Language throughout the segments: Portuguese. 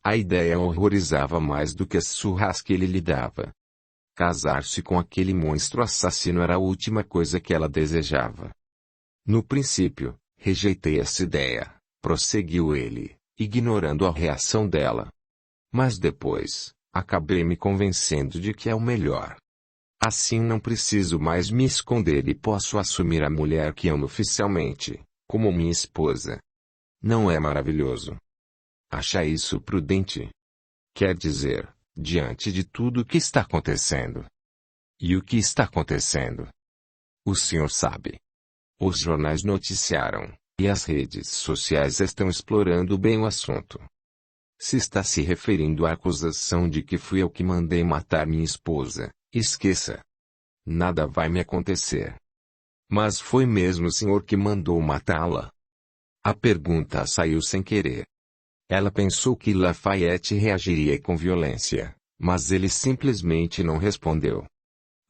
A ideia o horrorizava mais do que as surras que ele lhe dava. Casar-se com aquele monstro assassino era a última coisa que ela desejava. No princípio, rejeitei essa ideia, prosseguiu ele, ignorando a reação dela. Mas depois, acabei me convencendo de que é o melhor. Assim não preciso mais me esconder e posso assumir a mulher que amo oficialmente, como minha esposa. Não é maravilhoso? Acha isso prudente? Quer dizer, diante de tudo o que está acontecendo. E o que está acontecendo? O senhor sabe. Os jornais noticiaram, e as redes sociais estão explorando bem o assunto. Se está se referindo à acusação de que fui eu que mandei matar minha esposa, esqueça. Nada vai me acontecer. Mas foi mesmo o senhor que mandou matá-la? A pergunta saiu sem querer. Ela pensou que Lafayette reagiria com violência, mas ele simplesmente não respondeu.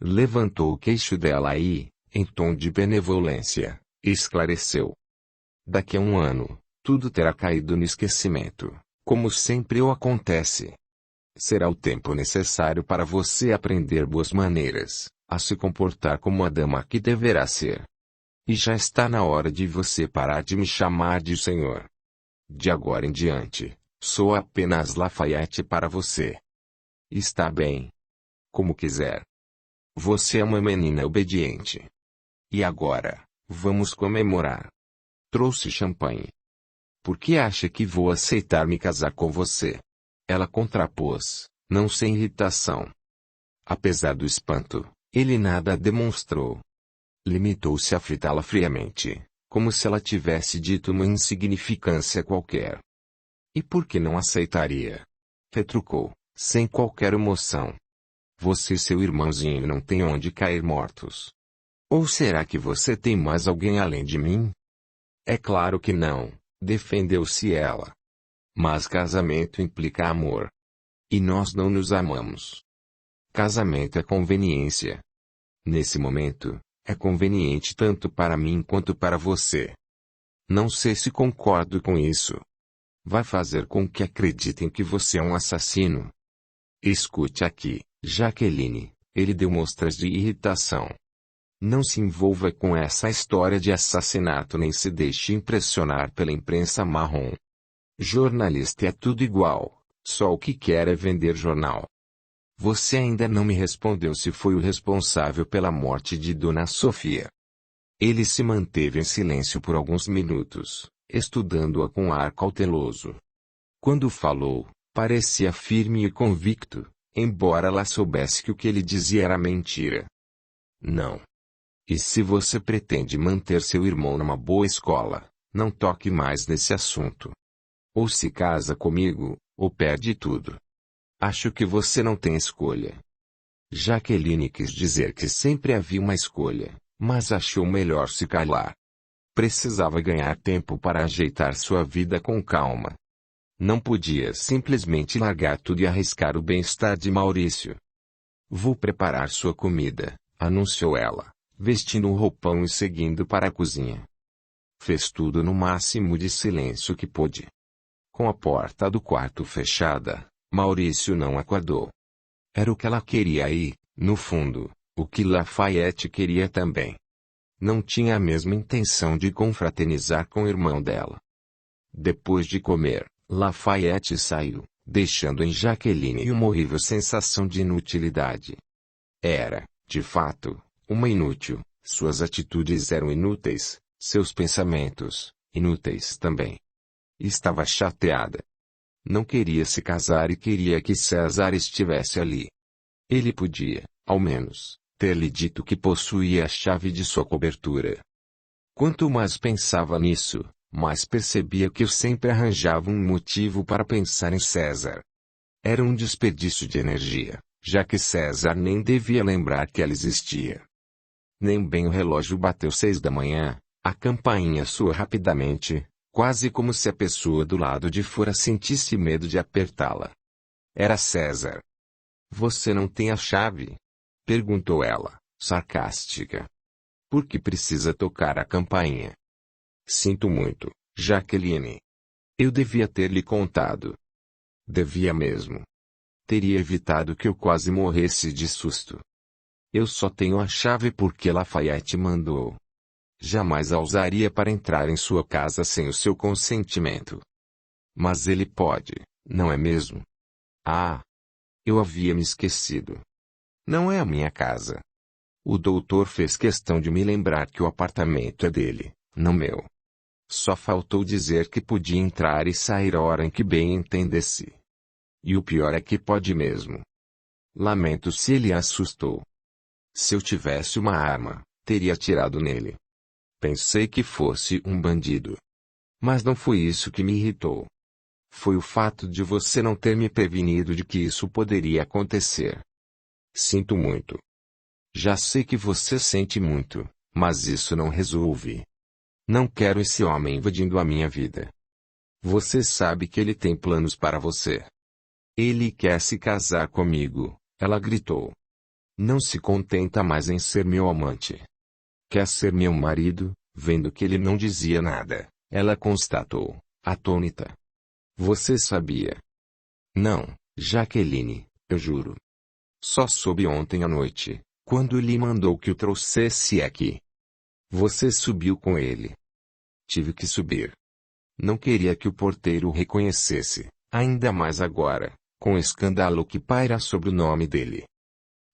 Levantou o queixo dela e, em tom de benevolência, esclareceu. Daqui a 1 ano, tudo terá caído no esquecimento, como sempre o acontece. Será o tempo necessário para você aprender boas maneiras, a se comportar como a dama que deverá ser. E já está na hora de você parar de me chamar de senhor. De agora em diante, sou apenas Lafayette para você. Está bem. Como quiser. Você é uma menina obediente. E agora, vamos comemorar. Trouxe champanhe. Por que acha que vou aceitar me casar com você? Ela contrapôs, não sem irritação. Apesar do espanto, ele nada demonstrou. Limitou-se a fitá-la friamente, como se ela tivesse dito uma insignificância qualquer. E por que não aceitaria? Retrucou, sem qualquer emoção. Você e seu irmãozinho não têm onde cair mortos. Ou será que você tem mais alguém além de mim? É claro que não, defendeu-se ela. Mas casamento implica amor. E nós não nos amamos. Casamento é conveniência. Nesse momento, é conveniente tanto para mim quanto para você. Não sei se concordo com isso. Vai fazer com que acreditem que você é um assassino. Escute aqui, Jaqueline, ele deu mostras de irritação. Não se envolva com essa história de assassinato nem se deixe impressionar pela imprensa marrom. Jornalista é tudo igual, só o que quer é vender jornal. Você ainda não me respondeu se foi o responsável pela morte de Dona Sofia. Ele se manteve em silêncio por alguns minutos, estudando-a com ar cauteloso. Quando falou, parecia firme e convicto, embora ela soubesse que o que ele dizia era mentira. Não. E se você pretende manter seu irmão numa boa escola, não toque mais nesse assunto. Ou se casa comigo, ou perde tudo. Acho que você não tem escolha. Jaqueline quis dizer que sempre havia uma escolha, mas achou melhor se calar. Precisava ganhar tempo para ajeitar sua vida com calma. Não podia simplesmente largar tudo e arriscar o bem-estar de Maurício. Vou preparar sua comida, anunciou ela, vestindo um roupão e seguindo para a cozinha. Fez tudo no máximo de silêncio que pôde. Com a porta do quarto fechada, Maurício não acordou. Era o que ela queria e, no fundo, o que Lafayette queria também. Não tinha a mesma intenção de confraternizar com o irmão dela. Depois de comer, Lafayette saiu, deixando em Jaqueline uma horrível sensação de inutilidade. Era, de fato, uma inútil, suas atitudes eram inúteis, seus pensamentos, inúteis também. Estava chateada. Não queria se casar e queria que César estivesse ali. Ele podia, ao menos, ter-lhe dito que possuía a chave de sua cobertura. Quanto mais pensava nisso, mais percebia que eu sempre arranjava um motivo para pensar em César. Era um desperdício de energia, já que César nem devia lembrar que ela existia. Nem bem o relógio bateu 6 da manhã, a campainha soou rapidamente, quase como se a pessoa do lado de fora sentisse medo de apertá-la. Era César. Você não tem a chave? Perguntou ela, sarcástica. Por que precisa tocar a campainha? Sinto muito, Jaqueline. Eu devia ter lhe contado. Devia mesmo. Teria evitado que eu quase morresse de susto. Eu só tenho a chave porque Lafayette mandou. Jamais a usaria para entrar em sua casa sem o seu consentimento. Mas ele pode, não é mesmo? Ah! Eu havia me esquecido. Não é a minha casa. O doutor fez questão de me lembrar que o apartamento é dele, não meu. Só faltou dizer que podia entrar e sair a hora em que bem entendesse. E o pior é que pode mesmo. Lamento se ele a assustou. Se eu tivesse uma arma, teria atirado nele. Pensei que fosse um bandido. Mas não foi isso que me irritou. Foi o fato de você não ter me prevenido de que isso poderia acontecer. Sinto muito. Já sei que você sente muito, mas isso não resolve. Não quero esse homem invadindo a minha vida. Você sabe que ele tem planos para você. Ele quer se casar comigo, ela gritou. Não se contenta mais em ser meu amante. Quer ser meu marido? Vendo que ele não dizia nada, ela constatou, atônita. Você sabia? Não, Jaqueline, eu juro. Só soube ontem à noite, quando ele mandou que o trouxesse aqui. Você subiu com ele. Tive que subir. Não queria que o porteiro o reconhecesse, ainda mais agora, com o escândalo que paira sobre o nome dele.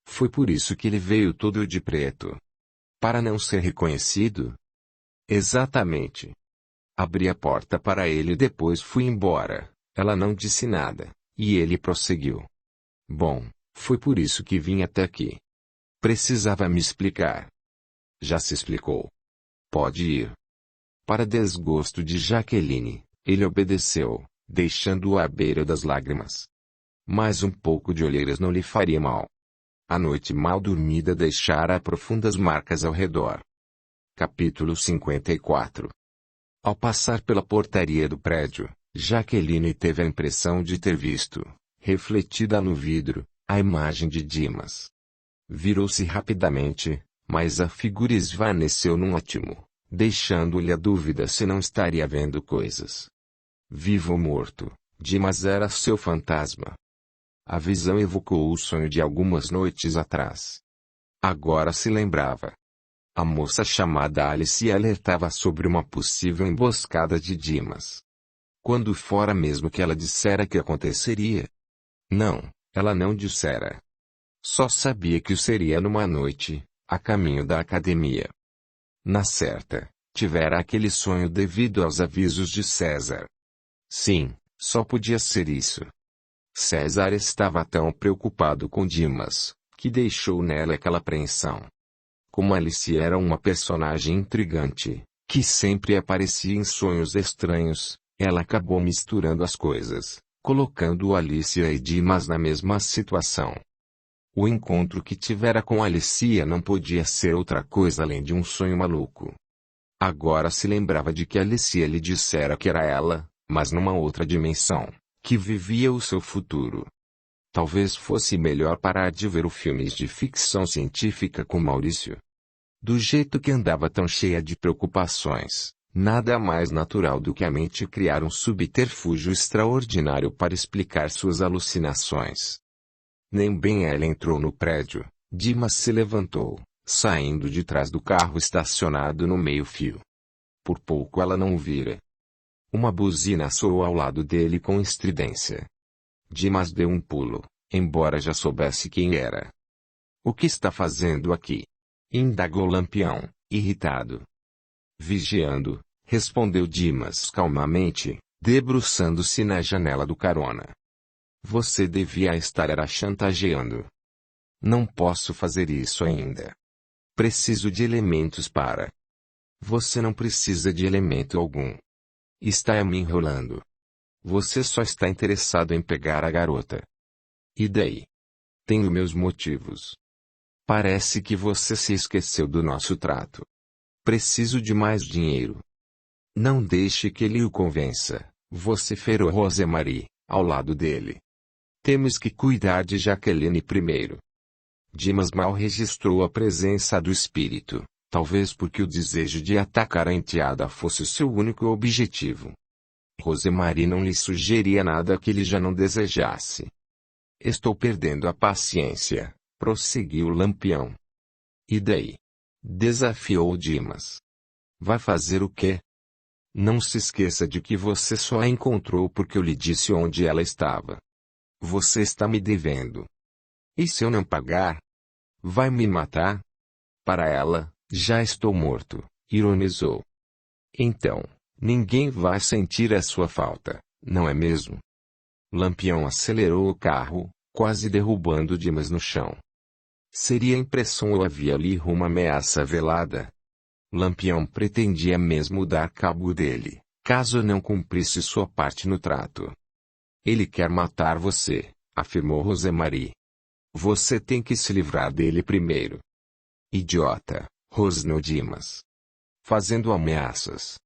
Foi por isso que ele veio todo de preto. Para não ser reconhecido? Exatamente. Abri a porta para ele e depois fui embora. Ela não disse nada, e ele prosseguiu. Bom, foi por isso que vim até aqui. Precisava me explicar. Já se explicou. Pode ir. Para desgosto de Jaqueline, ele obedeceu, deixando-o à beira das lágrimas. Mas um pouco de olheiras não lhe faria mal. A noite mal dormida deixara profundas marcas ao redor. Capítulo 54. Ao passar pela portaria do prédio, Jaqueline teve a impressão de ter visto, refletida no vidro, a imagem de Dimas. Virou-se rapidamente, mas a figura esvaneceu num atimo, deixando-lhe a dúvida se não estaria vendo coisas. Vivo ou morto, Dimas era seu fantasma. A visão evocou o sonho de algumas noites atrás. Agora se lembrava. A moça chamada Alice alertava sobre uma possível emboscada de Dimas. Quando fora mesmo que ela dissera que aconteceria? Não, ela não dissera. Só sabia que o seria numa noite, a caminho da academia. Na certa, tivera aquele sonho devido aos avisos de César. Sim, só podia ser isso. César estava tão preocupado com Dimas, que deixou nela aquela apreensão. Como Alice era uma personagem intrigante, que sempre aparecia em sonhos estranhos, ela acabou misturando as coisas, colocando Alicia e Dimas na mesma situação. O encontro que tivera com Alicia não podia ser outra coisa além de um sonho maluco. Agora se lembrava de que Alicia lhe dissera que era ela, mas numa outra dimensão, que vivia o seu futuro. Talvez fosse melhor parar de ver filmes de ficção científica com Maurício. Do jeito que andava tão cheia de preocupações, nada mais natural do que a mente criar um subterfúgio extraordinário para explicar suas alucinações. Nem bem ela entrou no prédio, Dimas se levantou, saindo de trás do carro estacionado no meio-fio. Por pouco ela não o vira. Uma buzina soou ao lado dele com estridência. Dimas deu um pulo, embora já soubesse quem era. O que está fazendo aqui? Indagou Lampião, irritado. Vigiando, respondeu Dimas calmamente, debruçando-se na janela do carona. Você devia estar era chantageando. Não posso fazer isso ainda. Preciso de elementos para. Você não precisa de elemento algum. Está me enrolando. Você só está interessado em pegar a garota. E daí? Tenho meus motivos. Parece que você se esqueceu do nosso trato. Preciso de mais dinheiro. Não deixe que ele o convença, vociferou Rosemarie, ao lado dele. Temos que cuidar de Jaqueline primeiro. Dimas mal registrou a presença do espírito, talvez porque o desejo de atacar a enteada fosse o seu único objetivo. Rosemary não lhe sugeria nada que ele já não desejasse. Estou perdendo a paciência, prosseguiu Lampião. E daí? Desafiou Dimas. Vai fazer o quê? Não se esqueça de que você só a encontrou porque eu lhe disse onde ela estava. Você está me devendo. E se eu não pagar? Vai me matar? Para ela, já estou morto, ironizou. Então, ninguém vai sentir a sua falta, não é mesmo? Lampião acelerou o carro, quase derrubando Dimas no chão. Seria impressão ou havia ali uma ameaça velada? Lampião pretendia mesmo dar cabo dele, caso não cumprisse sua parte no trato. Ele quer matar você, afirmou Rosemary. Você tem que se livrar dele primeiro. Idiota, rosnou Dimas. Fazendo ameaças.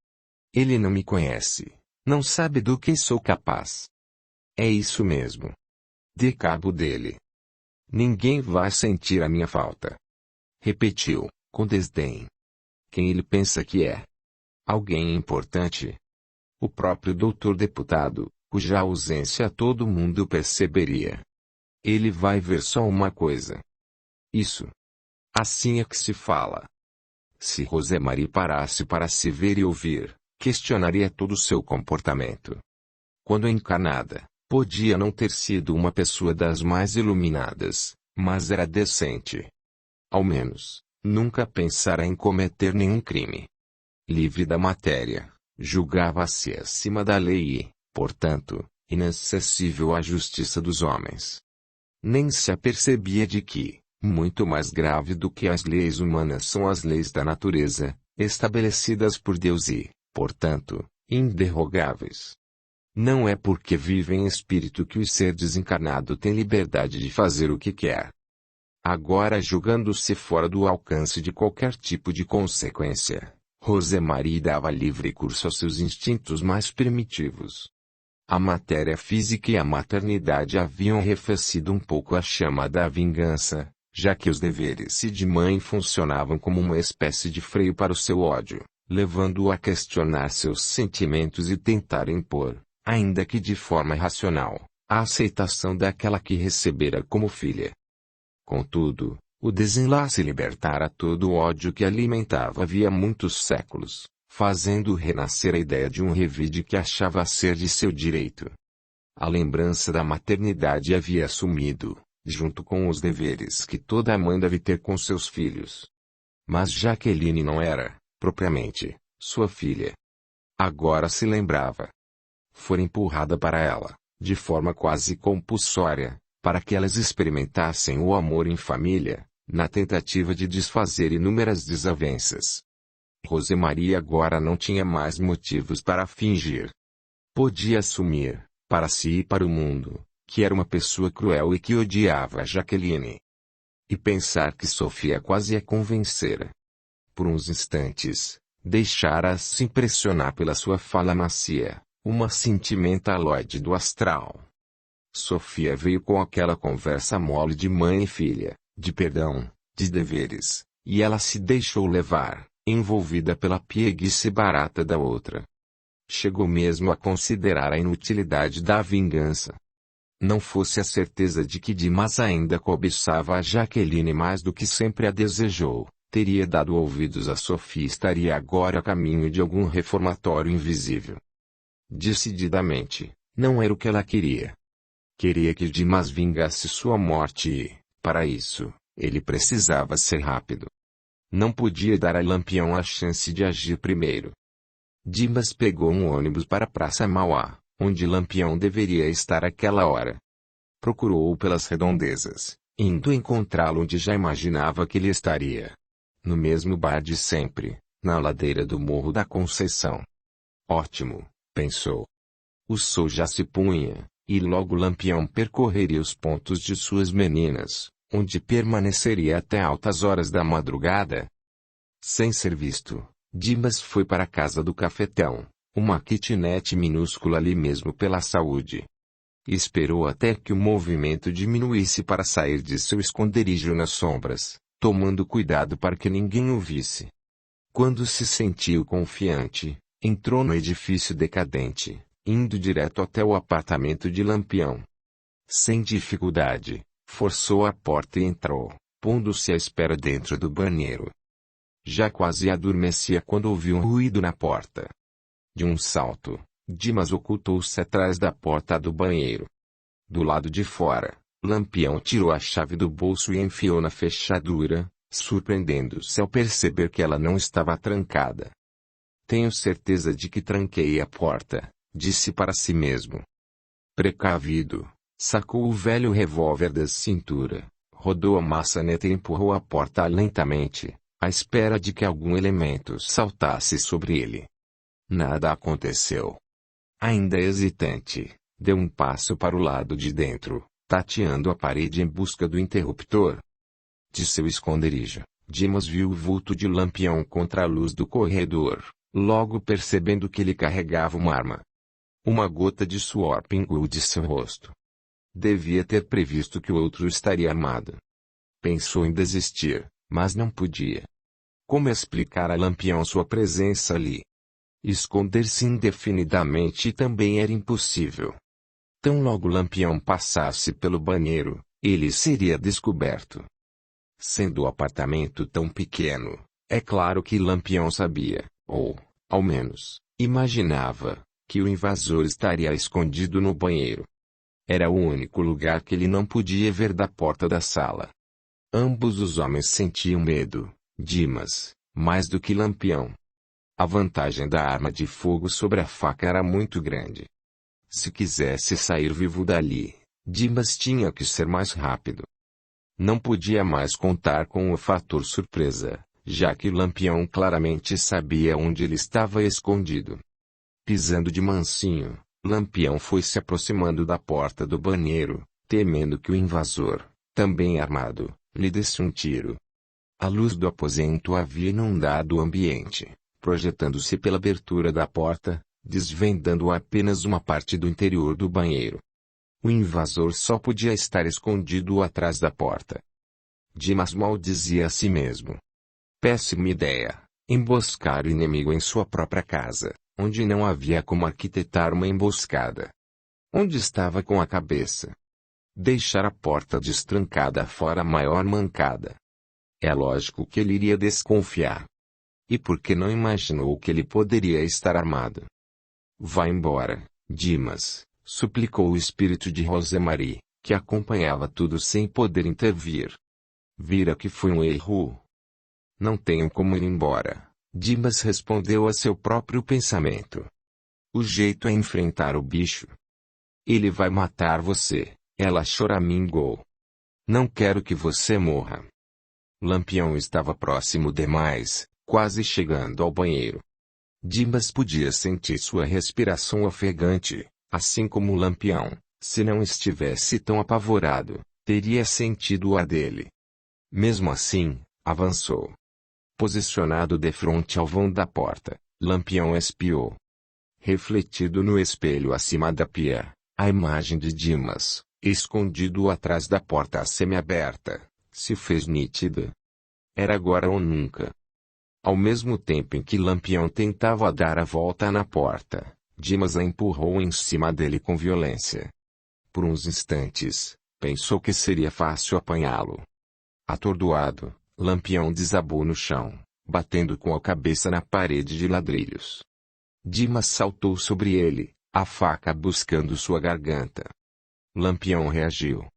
Ele não me conhece, não sabe do que sou capaz. É isso mesmo. Dê cabo dele. Ninguém vai sentir a minha falta. Repetiu, com desdém. Quem ele pensa que é? Alguém importante? O próprio doutor deputado, cuja ausência todo mundo perceberia. Ele vai ver só uma coisa. Isso. Assim é que se fala. Se Rosemary parasse para se ver e ouvir, questionaria todo o seu comportamento. Quando encanada, podia não ter sido uma pessoa das mais iluminadas, mas era decente. Ao menos, nunca pensara em cometer nenhum crime. Livre da matéria, julgava-se acima da lei e, portanto, inacessível à justiça dos homens. Nem se apercebia de que, muito mais grave do que as leis humanas são as leis da natureza, estabelecidas por Deus e, portanto, inderrogáveis. Não é porque vive em espírito que o ser desencarnado tem liberdade de fazer o que quer. Agora, julgando-se fora do alcance de qualquer tipo de consequência, Rosemary dava livre curso aos seus instintos mais primitivos. A matéria física e a maternidade haviam arrefecido um pouco a chama da vingança, já que os deveres de mãe funcionavam como uma espécie de freio para o seu ódio, levando-o a questionar seus sentimentos e tentar impor, ainda que de forma racional, a aceitação daquela que recebera como filha. Contudo, o desenlace libertara todo o ódio que alimentava havia muitos séculos, fazendo renascer a ideia de um revide que achava ser de seu direito. A lembrança da maternidade havia sumido, junto com os deveres que toda mãe deve ter com seus filhos. Mas Jaqueline não era, propriamente, sua filha. Agora se lembrava. Fora empurrada para ela, de forma quase compulsória, para que elas experimentassem o amor em família, na tentativa de desfazer inúmeras desavenças. Rosemary agora não tinha mais motivos para fingir. Podia assumir, para si e para o mundo, que era uma pessoa cruel e que odiava Jaqueline. E pensar que Sofia quase a convencera. Por uns instantes, deixara-se impressionar pela sua fala macia, uma sentimentaloide do astral. Sofia veio com aquela conversa mole de mãe e filha, de perdão, de deveres, e ela se deixou levar, envolvida pela pieguice barata da outra. Chegou mesmo a considerar a inutilidade da vingança. Não fosse a certeza de que Dimas ainda cobiçava a Jaqueline mais do que sempre a desejou, teria dado ouvidos a Sofia e estaria agora a caminho de algum reformatório invisível. Decididamente, não era o que ela queria. Queria que Dimas vingasse sua morte e, para isso, ele precisava ser rápido. Não podia dar a Lampião a chance de agir primeiro. Dimas pegou um ônibus para a Praça Mauá, onde Lampião deveria estar àquela hora. Procurou-o pelas redondezas, indo encontrá-lo onde já imaginava que ele estaria. No mesmo bar de sempre, na ladeira do Morro da Conceição. Ótimo, pensou. O sol já se punha, e logo Lampião percorreria os pontos de suas meninas, onde permaneceria até altas horas da madrugada. Sem ser visto, Dimas foi para a casa do Cafetão, uma kitnet minúscula ali mesmo pela Saúde. Esperou até que o movimento diminuísse para sair de seu esconderijo nas sombras, tomando cuidado para que ninguém o visse. Quando se sentiu confiante, entrou no edifício decadente, indo direto até o apartamento de Lampião. Sem dificuldade, forçou a porta e entrou, pondo-se à espera dentro do banheiro. Já quase adormecia quando ouviu um ruído na porta. De um salto, Dimas ocultou-se atrás da porta do banheiro. Do lado de fora, Lampião tirou a chave do bolso e enfiou na fechadura, surpreendendo-se ao perceber que ela não estava trancada. Tenho certeza de que tranquei a porta, disse para si mesmo. Precavido, sacou o velho revólver da cintura, rodou a maçaneta e empurrou a porta lentamente, à espera de que algum elemento saltasse sobre ele. Nada aconteceu. Ainda hesitante, deu um passo para o lado de dentro, tateando a parede em busca do interruptor. De seu esconderijo, Dimas viu o vulto de Lampião contra a luz do corredor, logo percebendo que ele carregava uma arma. Uma gota de suor pingou de seu rosto. Devia ter previsto que o outro estaria armado. Pensou em desistir, mas não podia. Como explicar a Lampião sua presença ali? Esconder-se indefinidamente também era impossível. Tão logo Lampião passasse pelo banheiro, ele seria descoberto. Sendo o apartamento tão pequeno, é claro que Lampião sabia, ou, ao menos, imaginava, que o invasor estaria escondido no banheiro. Era o único lugar que ele não podia ver da porta da sala. Ambos os homens sentiam medo, Dimas, mais do que Lampião. A vantagem da arma de fogo sobre a faca era muito grande. Se quisesse sair vivo dali, Dimas tinha que ser mais rápido. Não podia mais contar com o fator surpresa, já que Lampião claramente sabia onde ele estava escondido. Pisando de mansinho, Lampião foi se aproximando da porta do banheiro, temendo que o invasor, também armado, lhe desse um tiro. A luz do aposento havia inundado o ambiente, projetando-se pela abertura da porta, desvendando apenas uma parte do interior do banheiro. O invasor só podia estar escondido atrás da porta. Dimas maldizia a si mesmo. Péssima ideia, emboscar o inimigo em sua própria casa, onde não havia como arquitetar uma emboscada. Onde estava com a cabeça? Deixar a porta destrancada fora a maior mancada. É lógico que ele iria desconfiar. E por que não imaginou que ele poderia estar armado? Vá embora, Dimas, suplicou o espírito de Rosemarie, que acompanhava tudo sem poder intervir. Vira que foi um erro. Não tenho como ir embora, Dimas respondeu a seu próprio pensamento. O jeito é enfrentar o bicho. Ele vai matar você, ela choramingou. Não quero que você morra. Lampião estava próximo demais, quase chegando ao banheiro. Dimas podia sentir sua respiração ofegante, assim como o Lampião, se não estivesse tão apavorado, teria sentido a dele. Mesmo assim, avançou. Posicionado defronte ao vão da porta, Lampião espiou. Refletido no espelho acima da pia, a imagem de Dimas, escondido atrás da porta semi-aberta, se fez nítida. Era agora ou nunca. Ao mesmo tempo em que Lampião tentava dar a volta na porta, Dimas a empurrou em cima dele com violência. Por uns instantes, pensou que seria fácil apanhá-lo. Atordoado, Lampião desabou no chão, batendo com a cabeça na parede de ladrilhos. Dimas saltou sobre ele, a faca buscando sua garganta. Lampião reagiu.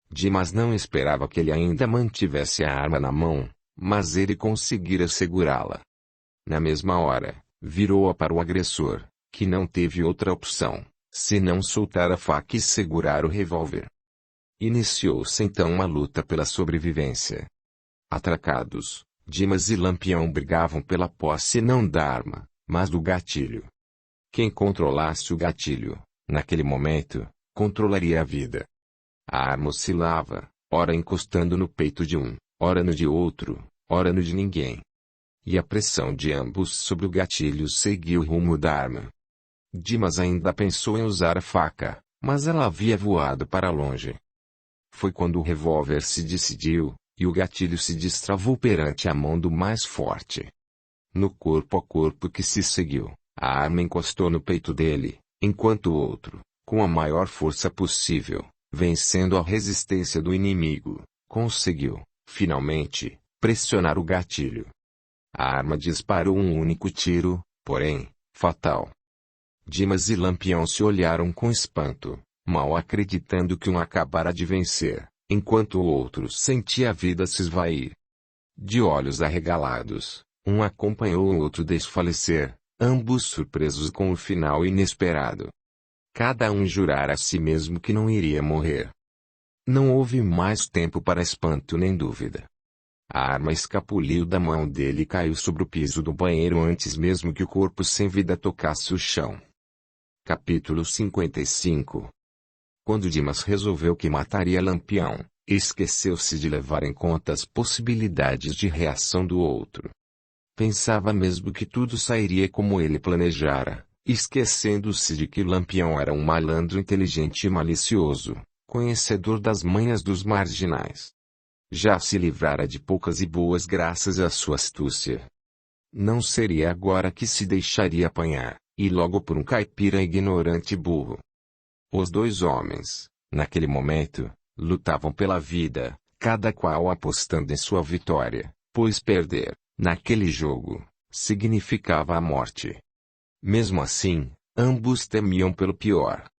Dimas não esperava que ele ainda mantivesse a arma na mão, mas ele conseguira segurá-la. Na mesma hora, virou-a para o agressor, que não teve outra opção, senão soltar a faca e segurar o revólver. Iniciou-se então uma luta pela sobrevivência. Atracados, Dimas e Lampião brigavam pela posse não da arma, mas do gatilho. Quem controlasse o gatilho, naquele momento, controlaria a vida. A arma oscilava, ora encostando no peito de um, ora no de outro, ora no de ninguém. E a pressão de ambos sobre o gatilho seguia o rumo da arma. Dimas ainda pensou em usar a faca, mas ela havia voado para longe. Foi quando o revólver se decidiu, e o gatilho se destravou perante a mão do mais forte. No corpo a corpo que se seguiu, a arma encostou no peito dele, enquanto o outro, com a maior força possível, vencendo a resistência do inimigo, conseguiu, finalmente, pressionar o gatilho. A arma disparou um único tiro, porém, fatal. Dimas e Lampião se olharam com espanto, mal acreditando que um acabara de vencer, enquanto o outro sentia a vida se esvair. De olhos arregalados, um acompanhou o outro desfalecer, ambos surpresos com o final inesperado. Cada um jurara a si mesmo que não iria morrer. Não houve mais tempo para espanto nem dúvida. A arma escapuliu da mão dele e caiu sobre o piso do banheiro antes mesmo que o corpo sem vida tocasse o chão. Capítulo 55. Quando Dimas resolveu que mataria Lampião, esqueceu-se de levar em conta as possibilidades de reação do outro. Pensava mesmo que tudo sairia como ele planejara, esquecendo-se de que Lampião era um malandro inteligente e malicioso, conhecedor das manhas dos marginais. Já se livrara de poucas e boas graças à sua astúcia. Não seria agora que se deixaria apanhar, e logo por um caipira ignorante e burro. Os dois homens, naquele momento, lutavam pela vida, cada qual apostando em sua vitória, pois perder, naquele jogo, significava a morte. Mesmo assim, ambos temiam pelo pior.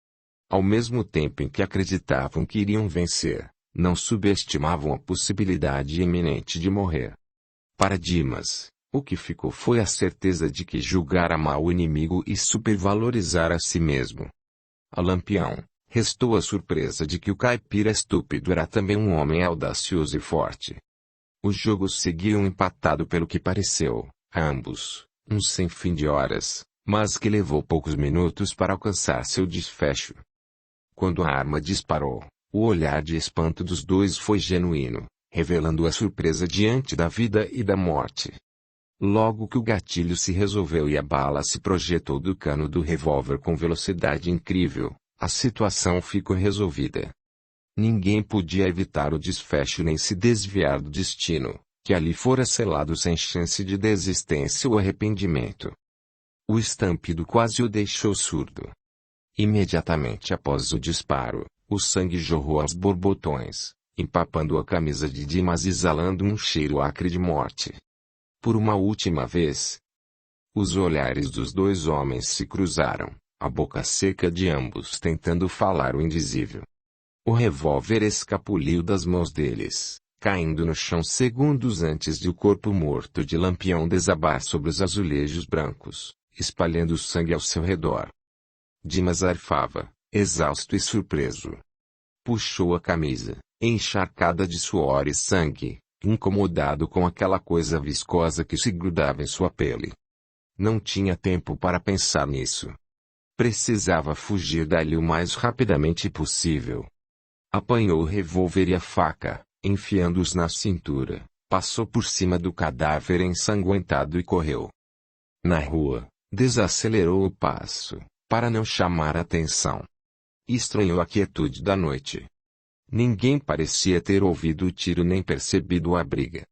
Ao mesmo tempo em que acreditavam que iriam vencer, não subestimavam a possibilidade iminente de morrer. Para Dimas, o que ficou foi a certeza de que julgara mal o inimigo e supervalorizara a si mesmo. A Lampião, restou a surpresa de que o caipira estúpido era também um homem audacioso e forte. O jogo seguia empatado pelo que pareceu, a ambos, um sem fim de horas, mas que levou poucos minutos para alcançar seu desfecho. Quando a arma disparou, o olhar de espanto dos dois foi genuíno, revelando a surpresa diante da vida e da morte. Logo que o gatilho se resolveu e a bala se projetou do cano do revólver com velocidade incrível, a situação ficou resolvida. Ninguém podia evitar o desfecho nem se desviar do destino, que ali fora selado sem chance de desistência ou arrependimento. O estampido quase o deixou surdo. Imediatamente após o disparo, o sangue jorrou aos borbotões, empapando a camisa de Dimas e exalando um cheiro acre de morte. Por uma última vez, os olhares dos dois homens se cruzaram, a boca seca de ambos tentando falar o indizível. O revólver escapuliu das mãos deles, caindo no chão segundos antes de o corpo morto de Lampião desabar sobre os azulejos brancos, espalhando sangue ao seu redor. Dimas arfava, exausto e surpreso. Puxou a camisa, encharcada de suor e sangue, incomodado com aquela coisa viscosa que se grudava em sua pele. Não tinha tempo para pensar nisso. Precisava fugir dali o mais rapidamente possível. Apanhou o revólver e a faca, enfiando-os na cintura, passou por cima do cadáver ensanguentado e correu. Na rua, desacelerou o passo, para não chamar atenção. Estranhou a quietude da noite. Ninguém parecia ter ouvido o tiro nem percebido a briga.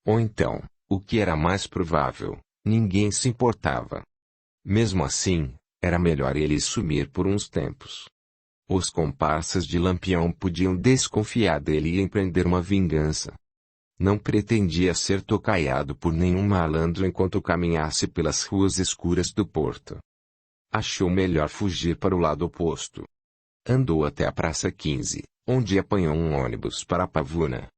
Ou então, o que era mais provável, ninguém se importava. Mesmo assim, era melhor ele sumir por uns tempos. Os comparsas de Lampião podiam desconfiar dele e empreender uma vingança. Não pretendia ser tocaiado por nenhum malandro enquanto caminhasse pelas ruas escuras do porto. Achou melhor fugir para o lado oposto. Andou até a Praça 15, onde apanhou um ônibus para Pavuna.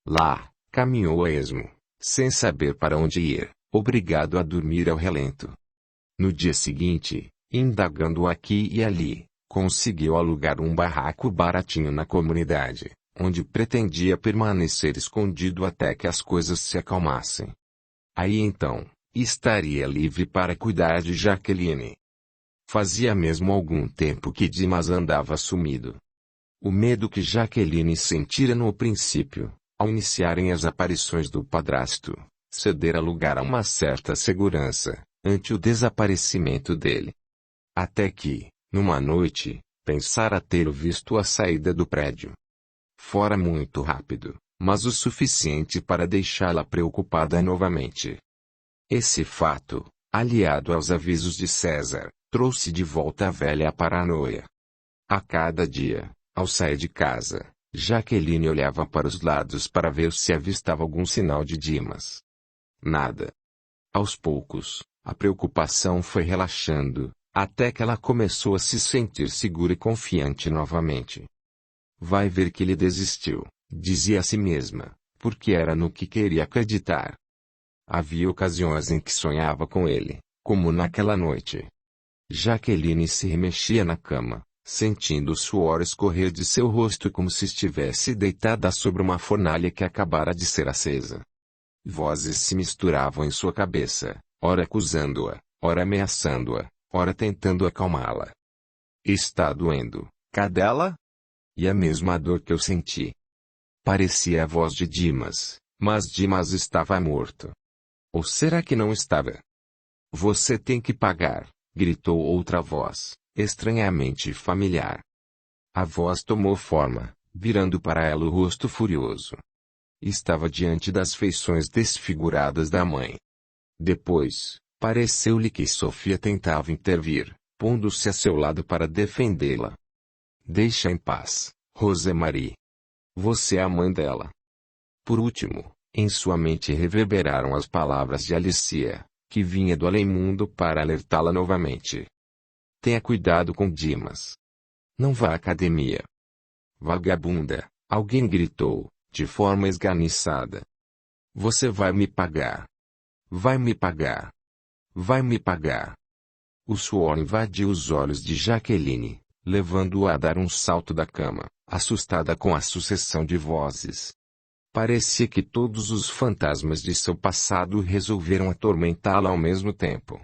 Lá, caminhou a esmo, sem saber para onde ir, obrigado a dormir ao relento. No dia seguinte, indagando aqui e ali, conseguiu alugar um barraco baratinho na comunidade, onde pretendia permanecer escondido até que as coisas se acalmassem. Aí então, estaria livre para cuidar de Jaqueline. Fazia mesmo algum tempo que Dimas andava sumido. O medo que Jaqueline sentira no princípio, ao iniciarem as aparições do padrasto, cedera lugar a uma certa segurança, ante o desaparecimento dele. Até que, numa noite, pensara tê-lo visto à saída do prédio. Fora muito rápido, mas o suficiente para deixá-la preocupada novamente. Esse fato, aliado aos avisos de César, Trouxe de volta a velha paranoia. A cada dia, ao sair de casa, Jaqueline olhava para os lados para ver se avistava algum sinal de Dimas. Nada. Aos poucos, a preocupação foi relaxando, até que ela começou a se sentir segura e confiante novamente. Vai ver que ele desistiu, dizia a si mesma, porque era no que queria acreditar. Havia ocasiões em que sonhava com ele, como naquela noite. Jaqueline se remexia na cama, sentindo o suor escorrer de seu rosto como se estivesse deitada sobre uma fornalha que acabara de ser acesa. Vozes se misturavam em sua cabeça, ora acusando-a, ora ameaçando-a, ora tentando acalmá-la. Está doendo, cadela? E a mesma dor que eu senti. Parecia a voz de Dimas, mas Dimas estava morto. Ou será que não estava? Você tem que pagar, gritou outra voz, estranhamente familiar. A voz tomou forma, virando para ela o rosto furioso. Estava diante das feições desfiguradas da mãe. Depois, pareceu-lhe que Sofia tentava intervir, pondo-se a seu lado para defendê-la. Deixa em paz, Rosemarie. Você é a mãe dela. Por último, em sua mente reverberaram as palavras de Alicia, que vinha do além-mundo para alertá-la novamente. Tenha cuidado com Dimas. Não vá à academia. Vagabunda, alguém gritou, de forma esganiçada. Você vai me pagar. Vai me pagar. Vai me pagar. O suor invadiu os olhos de Jaqueline, levando-a a dar um salto da cama, assustada com a sucessão de vozes. Parecia que todos os fantasmas de seu passado resolveram atormentá-la ao mesmo tempo.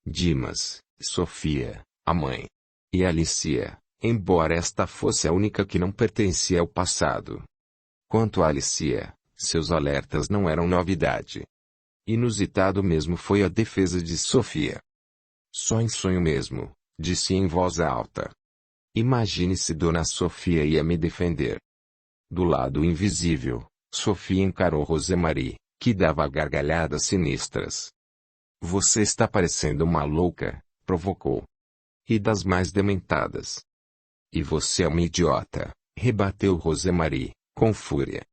Dimas, Sofia, a mãe. E Alicia, embora esta fosse a única que não pertencia ao passado. Quanto a Alicia, seus alertas não eram novidade. Inusitado mesmo foi a defesa de Sofia. Só em sonho mesmo, disse em voz alta. Imagine se Dona Sofia ia me defender. Do lado invisível, Sofia encarou Rosemarie, que dava gargalhadas sinistras. Você está parecendo uma louca, provocou. E das mais dementadas. E você é uma idiota, rebateu Rosemarie, com fúria.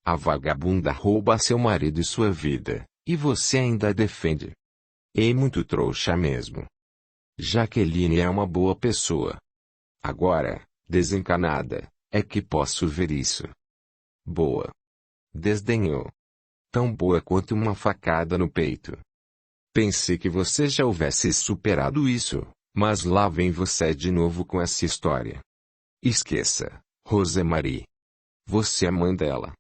A vagabunda rouba seu marido e sua vida, e você ainda a defende. É muito trouxa mesmo. Jaqueline é uma boa pessoa. Agora, desencanada, é que posso ver isso. Boa. Desdenhou. Tão boa quanto uma facada no peito. Pensei que você já houvesse superado isso, mas lá vem você de novo com essa história. Esqueça, Rosemarie. Você é mãe dela.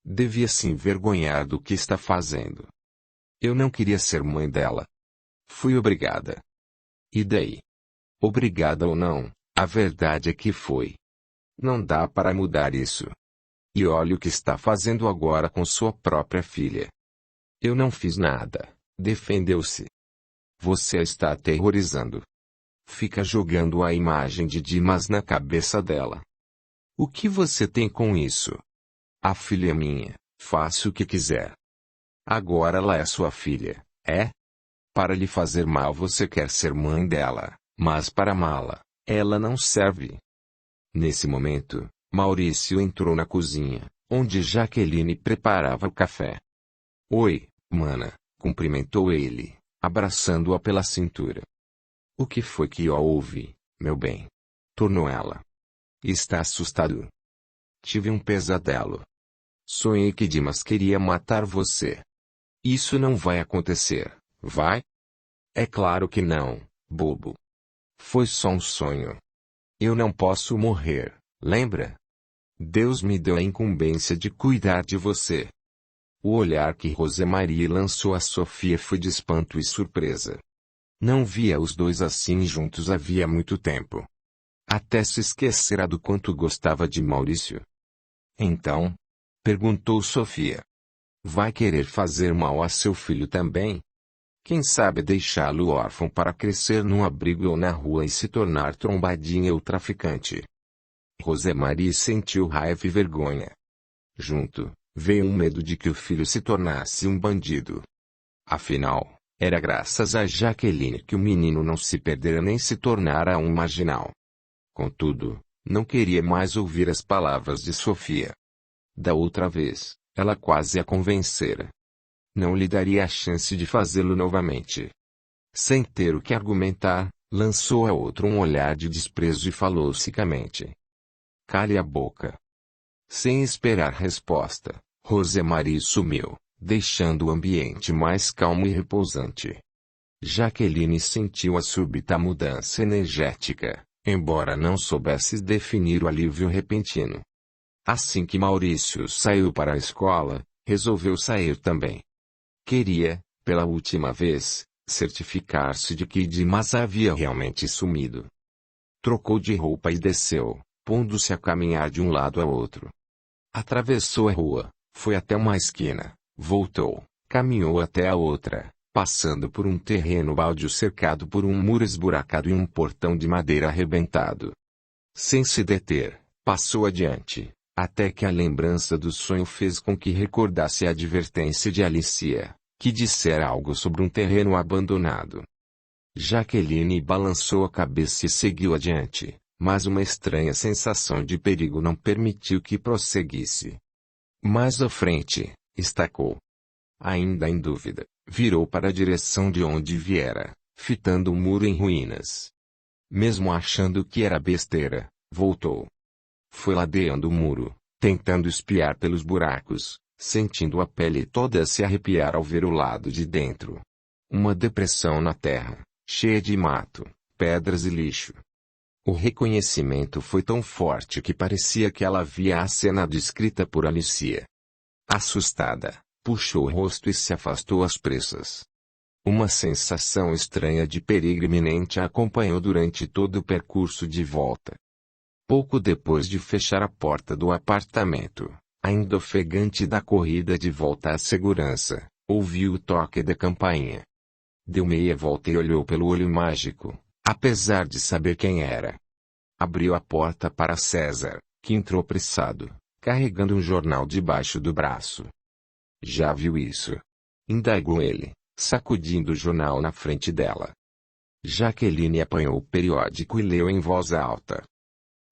Devia se envergonhar do que está fazendo. Eu não queria ser mãe dela. Fui obrigada. E daí? Obrigada ou não, a verdade é que foi. Não dá para mudar isso. E olha o que está fazendo agora com sua própria filha. Eu não fiz nada, defendeu-se. Você a está aterrorizando. Fica jogando a imagem de Dimas na cabeça dela. O que você tem com isso? A filha é minha, faça o que quiser. Agora ela é sua filha, é? Para lhe fazer mal você quer ser mãe dela, mas para amá-la, ela não serve. Nesse momento, Maurício entrou na cozinha, onde Jaqueline preparava o café. Oi, mana, cumprimentou ele, abraçando-a pela cintura. O que foi que houve, meu bem? Tornou ela. Está assustado? Tive um pesadelo. Sonhei que Dimas queria matar você. Isso não vai acontecer, vai? É claro que não, bobo. Foi só um sonho. Eu não posso morrer, lembra? Deus me deu a incumbência de cuidar de você. O olhar que Rosemarie lançou a Sofia foi de espanto e surpresa. Não via os dois assim juntos havia muito tempo. Até se esquecera do quanto gostava de Maurício. Então? Perguntou Sofia. Vai querer fazer mal a seu filho também? Quem sabe deixá-lo órfão para crescer num abrigo ou na rua e se tornar trombadinha ou traficante? Rosemarie sentiu raiva e vergonha. Junto, veio um medo de que o filho se tornasse um bandido. Afinal, Era graças a Jaqueline que o menino não se perdera nem se tornara um marginal. Contudo, não queria mais ouvir as palavras de Sofia. Da outra vez, ela quase a convencera. Não lhe daria a chance de fazê-lo novamente. Sem ter o que argumentar, lançou a outro um olhar de desprezo e falou secamente: "Cale a boca." Sem esperar resposta, Rosemarie sumiu, deixando o ambiente mais calmo e repousante. Jaqueline sentiu a súbita mudança energética, embora não soubesse definir o alívio repentino. Assim que Maurício saiu para a escola, resolveu sair também. Queria, pela última vez, certificar-se de que Dimas havia realmente sumido. Trocou de roupa e desceu, pondo-se a caminhar de um lado a outro. Atravessou a rua, foi até uma esquina, voltou, caminhou até a outra, passando por um terreno baldio cercado por um muro esburacado e um portão de madeira arrebentado. Sem se deter, passou adiante, até que a lembrança do sonho fez com que recordasse a advertência de Alicia, que dissera algo sobre um terreno abandonado. Jaqueline balançou a cabeça e seguiu adiante, mas uma estranha sensação de perigo não permitiu que prosseguisse. Mais à frente, estacou. Ainda em dúvida, virou para a direção de onde viera, fitando o muro em ruínas. Mesmo achando que era besteira, voltou. Foi ladeando o muro, tentando espiar pelos buracos, sentindo a pele toda se arrepiar ao ver o lado de dentro. Uma depressão na terra, cheia de mato, pedras e lixo. O reconhecimento foi tão forte que parecia que ela via a cena descrita por Alicia. Assustada, puxou o rosto e se afastou às pressas. Uma sensação estranha de perigo iminente a acompanhou durante todo o percurso de volta. Pouco depois de fechar a porta do apartamento, ainda ofegante da corrida de volta à segurança, ouviu o toque da campainha. Deu meia volta e olhou pelo olho mágico, apesar de saber quem era. Abriu a porta para César, que entrou apressado, carregando um jornal debaixo do braço. "Já viu isso?" indagou ele, sacudindo o jornal na frente dela. Jaqueline apanhou o periódico e leu em voz alta.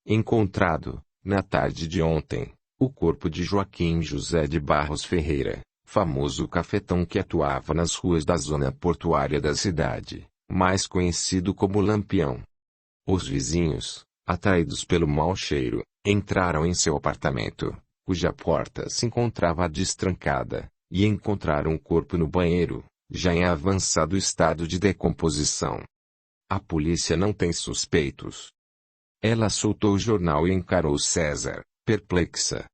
Encontrado, na tarde de ontem, o corpo de Joaquim José de Barros Ferreira, famoso cafetão que atuava nas ruas da zona portuária da cidade, mais conhecido como Lampião. Os vizinhos, atraídos pelo mau cheiro, entraram em seu apartamento, cuja porta se encontrava destrancada, e encontraram o corpo no banheiro, já em avançado estado de decomposição. A polícia não tem suspeitos. Ela soltou o jornal e encarou César, perplexa.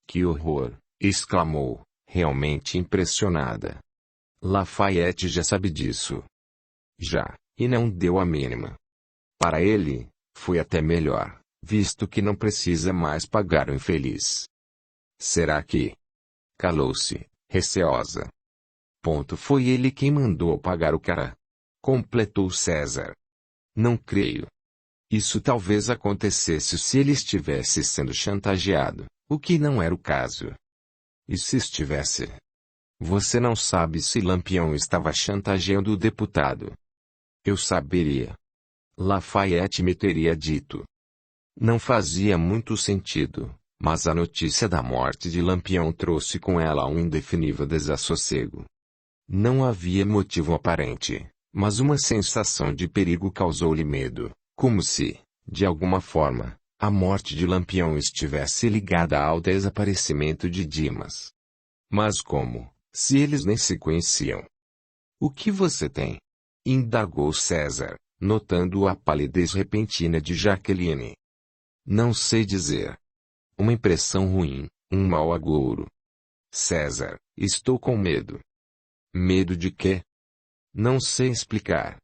"Que horror!" exclamou, realmente impressionada. "Lafayette já sabe disso." "Já, e não deu a mínima." Para ele, foi até melhor, visto que não precisa mais pagar o infeliz. "Será que?" Calou-se, receosa. "Foi ele quem mandou pagar o cara," completou César. "Não creio. Isso talvez acontecesse se ele estivesse sendo chantageado, o que não era o caso." "E se estivesse?" "Você não sabe se Lampião estava chantageando o deputado." "Eu saberia. Lafayette me teria dito." Não fazia muito sentido, mas a notícia da morte de Lampião trouxe com ela um indefinível desassossego. Não havia motivo aparente, mas uma sensação de perigo causou-lhe medo, como se, de alguma forma, a morte de Lampião estivesse ligada ao desaparecimento de Dimas. Mas como, se eles nem se conheciam? "O que você tem?" indagou César, notando a palidez repentina de Jaqueline. "Não sei dizer. Uma impressão ruim, um mau agouro." "César, estou com medo." "Medo de quê?" "Não sei explicar.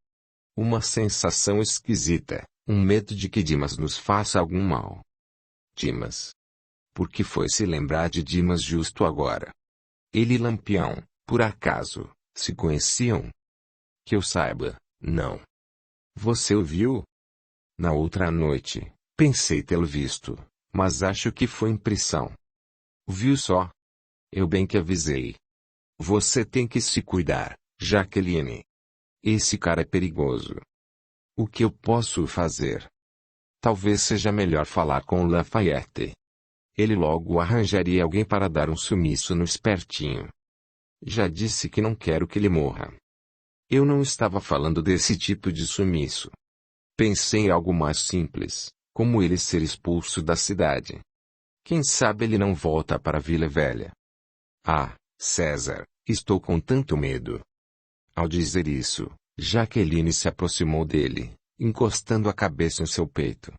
Uma sensação esquisita, um medo de que Dimas nos faça algum mal." "Dimas? Por que foi se lembrar de Dimas justo agora?" "Ele e Lampião, por acaso, se conheciam?" "Que eu saiba, não." "Você o viu?" "Na outra noite, pensei tê-lo visto, mas acho que foi impressão." "Viu só? Eu bem que avisei. Você tem que se cuidar, Jaqueline. Esse cara é perigoso. O que eu posso fazer? Talvez seja melhor falar com Lafayette. Ele logo arranjaria alguém para dar um sumiço no espertinho. Já disse que não quero que ele morra. Eu não estava falando desse tipo de sumiço. Pensei em algo mais simples, como ele ser expulso da cidade. Quem sabe ele não volta para a Vila Velha. Ah, César, estou com tanto medo. Ao dizer isso, Jaqueline se aproximou dele, encostando a cabeça em seu peito.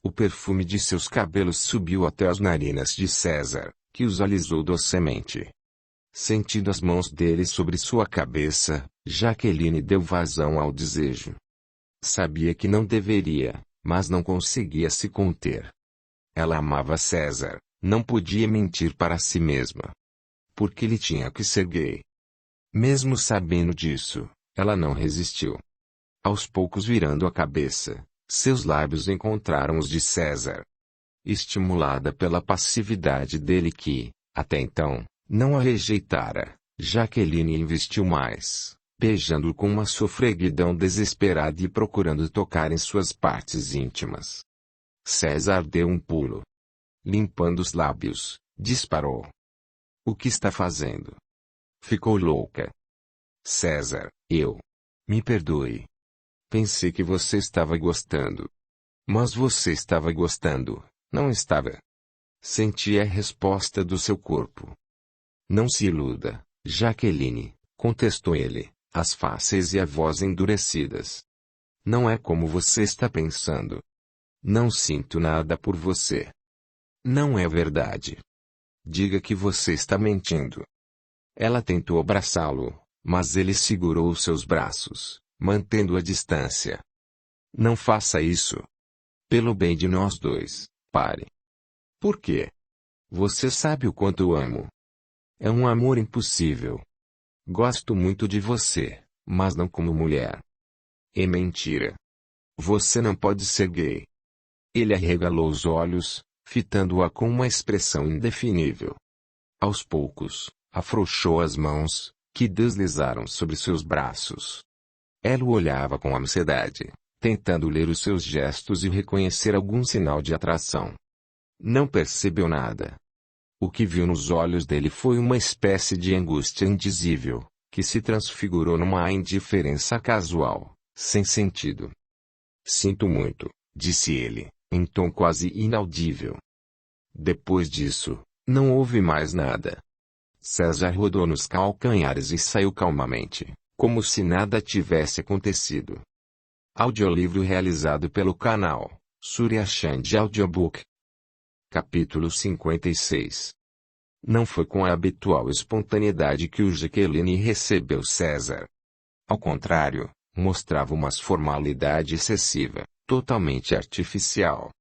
O perfume de seus cabelos subiu até as narinas de César, que os alisou docemente. Sentindo as mãos dele sobre sua cabeça, Jaqueline deu vazão ao desejo. Sabia que não deveria, mas não conseguia se conter. Ela amava César, não podia mentir para si mesma. Porque ele tinha que ser gay. Mesmo sabendo disso, ela não resistiu. Aos poucos virando a cabeça, seus lábios encontraram os de César. Estimulada pela passividade dele que, até então, não a rejeitara, Jaqueline investiu mais, beijando-o com uma sofreguidão desesperada e procurando tocar em suas partes íntimas. César deu um pulo. Limpando os lábios, disparou. O que está fazendo? Ficou louca. César, me perdoe. Pensei que você estava gostando. Mas você estava gostando, não estava? Senti a resposta do seu corpo. Não se iluda, Jaqueline, contestou ele, as faces e a voz endurecidas. Não é como você está pensando. Não sinto nada por você. Não é verdade. Diga que você está mentindo. Ela tentou abraçá-lo, mas ele segurou seus braços, mantendo a distância. Não faça isso. Pelo bem de nós dois, pare. Por quê? Você sabe o quanto eu amo. É um amor impossível. Gosto muito de você, mas não como mulher. É mentira. Você não pode ser gay. Ele arregalou os olhos, fitando-a com uma expressão indefinível. Aos poucos, afrouxou as mãos, que deslizaram sobre seus braços. Ela o olhava com ansiedade, tentando ler os seus gestos e reconhecer algum sinal de atração. Não percebeu nada. O que viu nos olhos dele foi uma espécie de angústia indizível, que se transfigurou numa indiferença casual, sem sentido. Sinto muito, disse ele, em tom quase inaudível. Depois disso, não houve mais nada. César rodou nos calcanhares e saiu calmamente, como se nada tivesse acontecido. Audiolivro realizado pelo canal Surya Chand Audiobook. Capítulo 56. Não foi com a habitual espontaneidade que o Jaqueline recebeu César. Ao contrário, mostrava uma formalidade excessiva, totalmente artificial.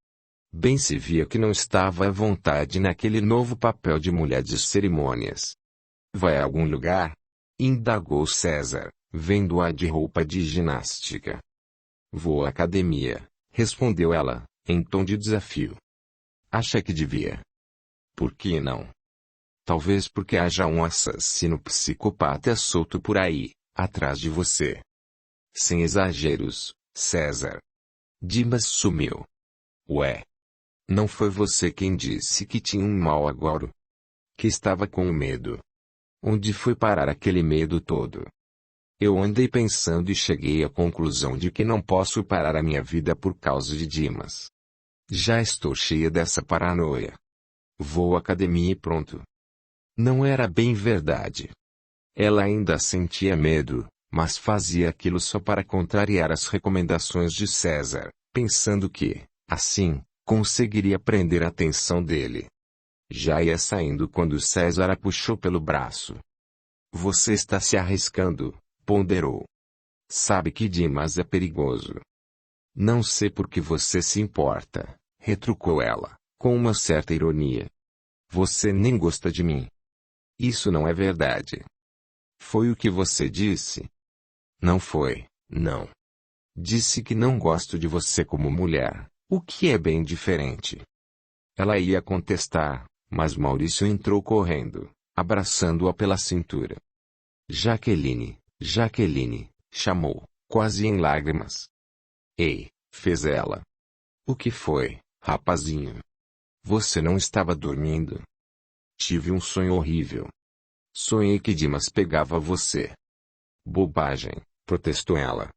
Bem se via que não estava à vontade naquele novo papel de mulher de cerimônias. Vai a algum lugar? Indagou César, vendo-a de roupa de ginástica. Vou à academia, respondeu ela, em tom de desafio. Acha que devia? Por que não? Talvez porque haja um assassino psicopata solto por aí, atrás de você. Sem exageros, César. Dimas sumiu. Ué. Não foi você quem disse que tinha um mau agora? Que estava com medo. Onde foi parar aquele medo todo? Eu andei pensando e cheguei à conclusão de que não posso parar a minha vida por causa de Dimas. Já estou cheia dessa paranoia. Vou à academia e pronto. Não era bem verdade. Ela ainda sentia medo, mas fazia aquilo só para contrariar as recomendações de César, pensando que, assim, conseguiria prender a atenção dele. Já ia saindo quando César a puxou pelo braço. Você está se arriscando, ponderou. Sabe que Dimas é perigoso. Não sei por que você se importa, retrucou ela, com uma certa ironia. Você nem gosta de mim. Isso não é verdade. Foi o que você disse? Não foi, não. Disse que não gosto de você como mulher, o que é bem diferente. Ela ia contestar, mas Maurício entrou correndo, abraçando-a pela cintura. Jaqueline, Jaqueline, chamou, quase em lágrimas. Ei, fez ela. O que foi, rapazinho? Você não estava dormindo? Tive um sonho horrível. Sonhei que Dimas pegava você. Bobagem, protestou ela.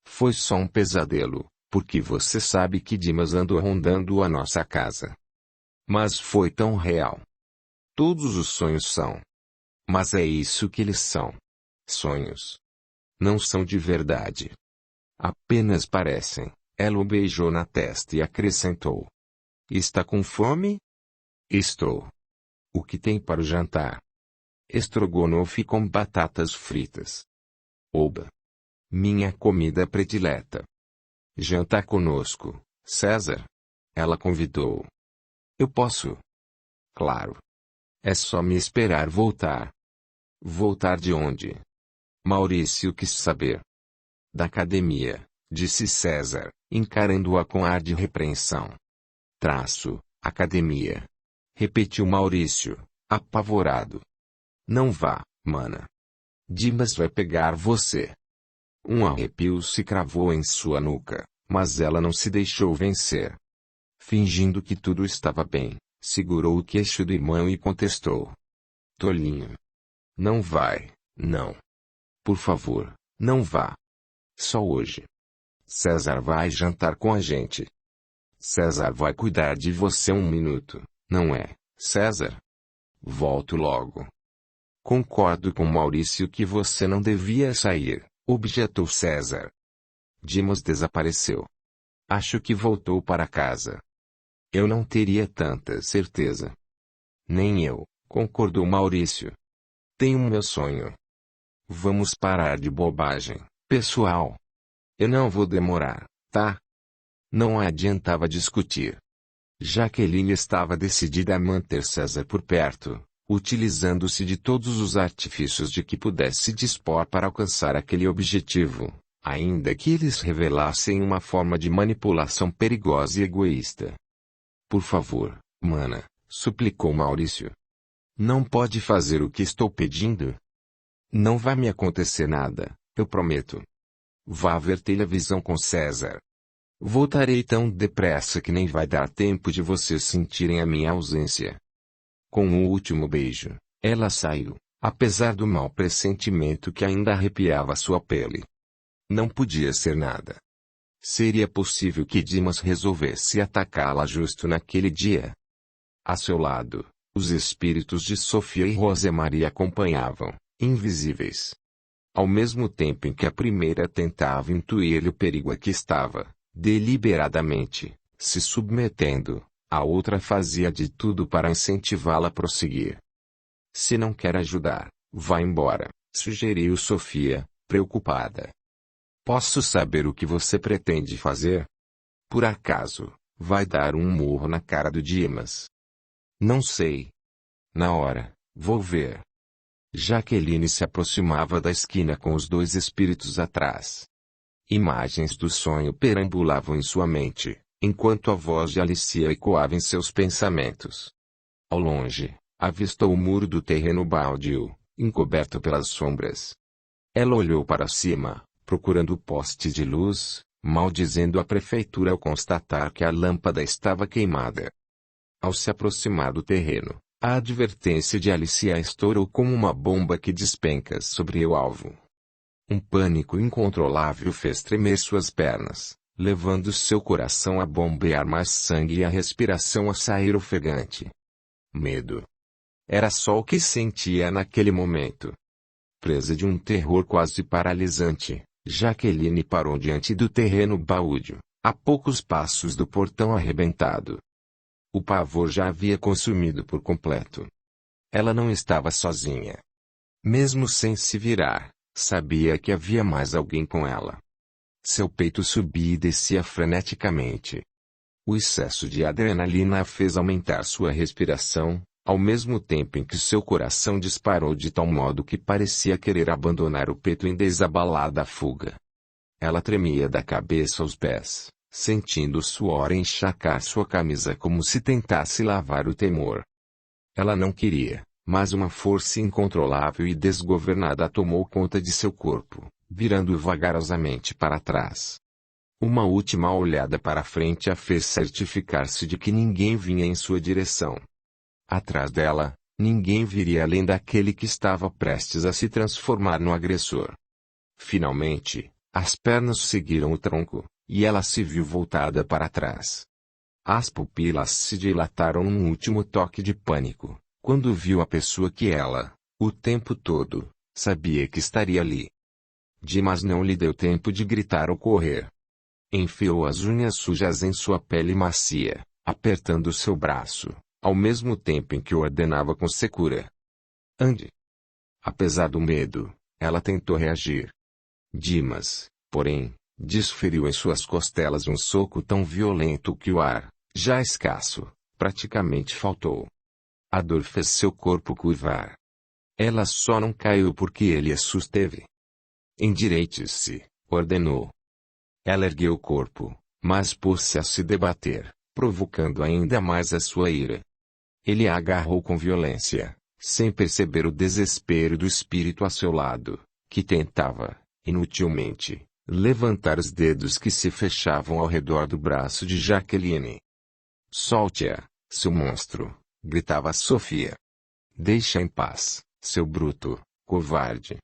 Foi só um pesadelo, porque você sabe que Dimas andou rondando a nossa casa. Mas foi tão real. Todos os sonhos são. Mas é isso que eles são. Sonhos. Não são de verdade. Apenas parecem. Ela o beijou na testa e acrescentou. Está com fome? Estou. O que tem para o jantar? Estrogonofe com batatas fritas. Oba! Minha comida predileta. Jantar conosco, César? Ela convidou. Eu posso? Claro. É só me esperar voltar. Voltar de onde? Maurício quis saber. Da academia, disse César, encarando-a com ar de repreensão. Academia. Repetiu Maurício, apavorado. Não vá, mana. Dimas vai pegar você. Um arrepio se cravou em sua nuca, mas ela não se deixou vencer. Fingindo que tudo estava bem, segurou o queixo do irmão e contestou. Tolinho. Não vai, não. Por favor, não vá. Só hoje. César vai jantar com a gente. César vai cuidar de você um minuto, não é, César? Volto logo. Concordo com Maurício que você não devia sair, objetou César. Dimas desapareceu. Acho que voltou para casa. Eu não teria tanta certeza. Nem eu, concordou Maurício. Tenho meu sonho. Vamos parar de bobagem, pessoal. Eu não vou demorar, tá? Não adiantava discutir. Jaqueline estava decidida a manter César por perto, utilizando-se de todos os artifícios de que pudesse dispor para alcançar aquele objetivo, ainda que eles revelassem uma forma de manipulação perigosa e egoísta. Por favor, mana, suplicou Maurício. Não pode fazer o que estou pedindo? Não vai me acontecer nada, eu prometo. Vá ver televisão com César. Voltarei tão depressa que nem vai dar tempo de vocês sentirem a minha ausência. Com o último beijo, ela saiu, apesar do mau pressentimento que ainda arrepiava sua pele. Não podia ser nada. Seria possível que Dimas resolvesse atacá-la justo naquele dia. A seu lado, os espíritos de Sofia e Rosemaria acompanhavam, invisíveis. Ao mesmo tempo em que a primeira tentava intuir-lhe o perigo a que estava, deliberadamente, se submetendo, a outra fazia de tudo para incentivá-la a prosseguir. Se não quer ajudar, vá embora, sugeriu Sofia, preocupada. Posso saber o que você pretende fazer? Por acaso, vai dar um murro na cara do Dimas? Não sei. Na hora, vou ver. Jaqueline se aproximava da esquina com os dois espíritos atrás. Imagens do sonho perambulavam em sua mente, enquanto a voz de Alicia ecoava em seus pensamentos. Ao longe, avistou o muro do terreno baldio, encoberto pelas sombras. Ela olhou para cima, procurando o poste de luz, maldizendo a prefeitura ao constatar que a lâmpada estava queimada. Ao se aproximar do terreno, a advertência de Alicia estourou como uma bomba que despenca sobre o alvo. Um pânico incontrolável fez tremer suas pernas, levando seu coração a bombear mais sangue e a respiração a sair ofegante. Medo. Era só o que sentia naquele momento. Presa de um terror quase paralisante, Jaqueline parou diante do terreno baldio, a poucos passos do portão arrebentado. O pavor já havia consumido por completo. Ela não estava sozinha. Mesmo sem se virar, sabia que havia mais alguém com ela. Seu peito subia e descia freneticamente. O excesso de adrenalina a fez aumentar sua respiração, ao mesmo tempo em que seu coração disparou de tal modo que parecia querer abandonar o peito em desabalada fuga. Ela tremia da cabeça aos pés, sentindo o suor encharcar sua camisa como se tentasse lavar o temor. Ela não queria, Mas uma força incontrolável e desgovernada tomou conta de seu corpo, virando-o vagarosamente para trás. Uma última olhada para a frente a fez certificar-se de que ninguém vinha em sua direção. Atrás dela, ninguém viria além daquele que estava prestes a se transformar no agressor. Finalmente, as pernas seguiram o tronco, e ela se viu voltada para trás. As pupilas se dilataram num último toque de pânico, quando viu a pessoa que ela, o tempo todo, sabia que estaria ali. Dimas não lhe deu tempo de gritar ou correr. Enfiou as unhas sujas em sua pele macia, apertando seu braço, ao mesmo tempo em que ordenava com secura: ande. Apesar do medo, ela tentou reagir. Dimas, porém, desferiu em suas costelas um soco tão violento que o ar, já escasso, praticamente faltou. A dor fez seu corpo curvar. Ela só não caiu porque ele a susteve. Endireite-se, ordenou. Ela ergueu o corpo, mas pôs-se a se debater, provocando ainda mais a sua ira. Ele a agarrou com violência, sem perceber o desespero do espírito a seu lado, que tentava, inutilmente, levantar os dedos que se fechavam ao redor do braço de Jaqueline. Solte-a, seu monstro, gritava Sofia. Deixa em paz, seu bruto, covarde.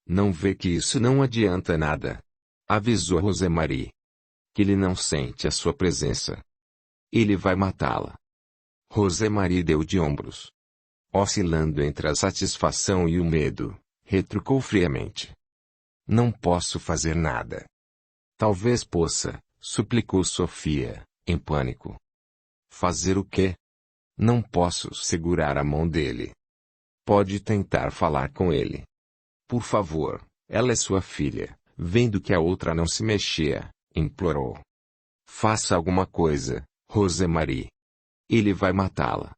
Não vê que isso não adianta nada? Avisou Rosemarie. Que ele não sente a sua presença. Ele vai matá-la. Rosemarie deu de ombros. Oscilando entre a satisfação e o medo, retrucou friamente. Não posso fazer nada. Talvez possa, suplicou Sofia, em pânico. Fazer o quê? Não posso segurar a mão dele. Pode tentar falar com ele. Por favor, ela é sua filha. Vendo que a outra não se mexia, implorou. Faça alguma coisa, Rosemarie. Ele vai matá-la.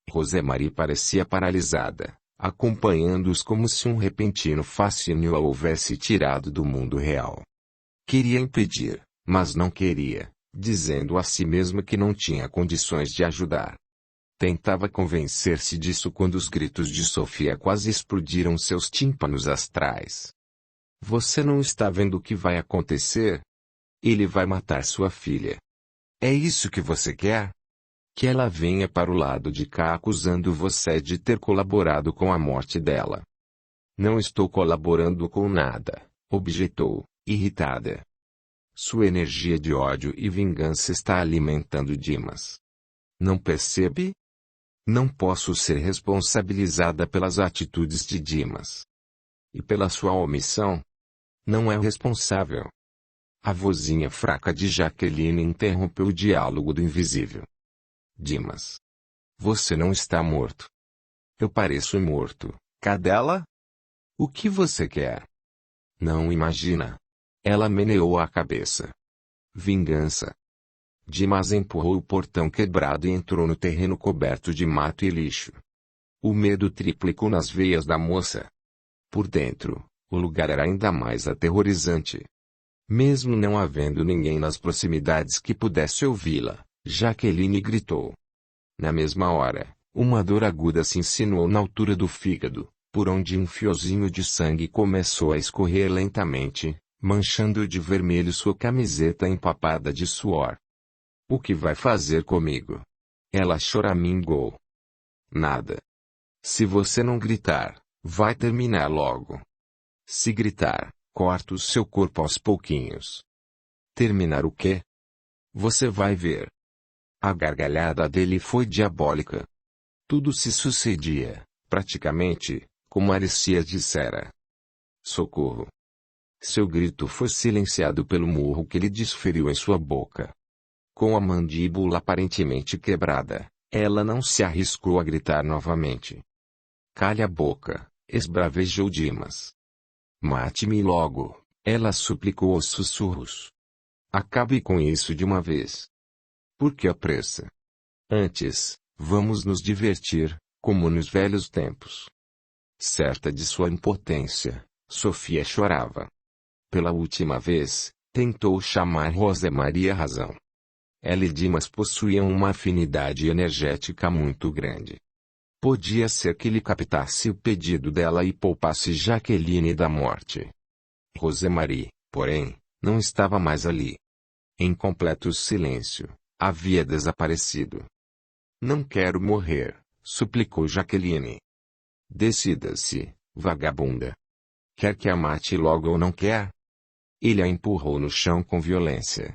Rosemarie parecia paralisada, acompanhando-os como se um repentino fascínio a houvesse tirado do mundo real. Queria impedir, mas não queria, dizendo a si mesma que não tinha condições de ajudar. Tentava convencer-se disso quando os gritos de Sofia quase explodiram seus tímpanos astrais. Você não está vendo o que vai acontecer? Ele vai matar sua filha. É isso que você quer? Que ela venha para o lado de cá acusando você de ter colaborado com a morte dela. Não estou colaborando com nada, objetou, irritada. Sua energia de ódio e vingança está alimentando Dimas. Não percebe? Não posso ser responsabilizada pelas atitudes de Dimas. E pela sua omissão? Não é responsável. A vozinha fraca de Jaqueline interrompeu o diálogo do invisível. Dimas. Você não está morto. Eu pareço morto, cadela? O que você quer? Não imagina. Ela meneou a cabeça. Vingança. Dimas empurrou o portão quebrado e entrou no terreno coberto de mato e lixo. O medo triplicou nas veias da moça. Por dentro, o lugar era ainda mais aterrorizante. Mesmo não havendo ninguém nas proximidades que pudesse ouvi-la, Jaqueline gritou. Na mesma hora, uma dor aguda se insinuou na altura do fígado, por onde um fiozinho de sangue começou a escorrer lentamente, manchando de vermelho sua camiseta empapada de suor. O que vai fazer comigo? Ela choramingou. Nada. Se você não gritar, vai terminar logo. Se gritar, corto o seu corpo aos pouquinhos. Terminar o quê? Você vai ver. A gargalhada dele foi diabólica. Tudo se sucedia, praticamente, como Alicia dissera. Socorro. Seu grito foi silenciado pelo murro que ele desferiu em sua boca. Com a mandíbula aparentemente quebrada, ela não se arriscou a gritar novamente. Calhe a boca, esbravejou Dimas. Mate-me logo, ela suplicou aos sussurros. Acabe com isso de uma vez. Por que a pressa? Antes, vamos nos divertir, como nos velhos tempos. Certa de sua impotência, Sofia chorava. Pela última vez, tentou chamar Rosemarie à razão. Ela e Dimas possuíam uma afinidade energética muito grande. Podia ser que ele captasse o pedido dela e poupasse Jaqueline da morte. Rosemarie, porém, não estava mais ali. Em completo silêncio, havia desaparecido. Não quero morrer, suplicou Jaqueline. Decida-se, vagabunda. Quer que a mate logo ou não quer? Ele a empurrou no chão com violência.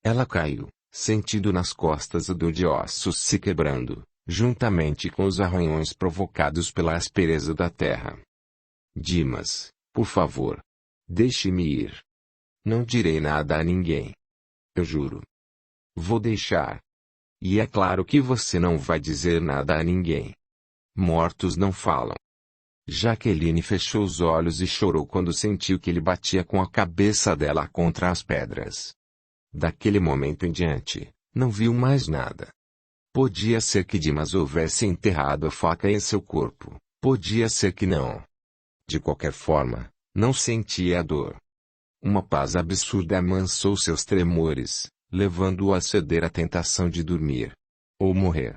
Ela caiu, sentindo nas costas a dor de ossos se quebrando, juntamente com os arranhões provocados pela aspereza da terra. Dimas, por favor. Deixe-me ir. Não direi nada a ninguém. Eu juro. Vou deixar. E é claro que você não vai dizer nada a ninguém. Mortos não falam. Jaqueline fechou os olhos e chorou quando sentiu que ele batia com a cabeça dela contra as pedras. Daquele momento em diante, não viu mais nada. Podia ser que Dimas houvesse enterrado a faca em seu corpo, podia ser que não. De qualquer forma, não sentia a dor. Uma paz absurda amansou seus tremores, levando-o a ceder à tentação de dormir. Ou morrer.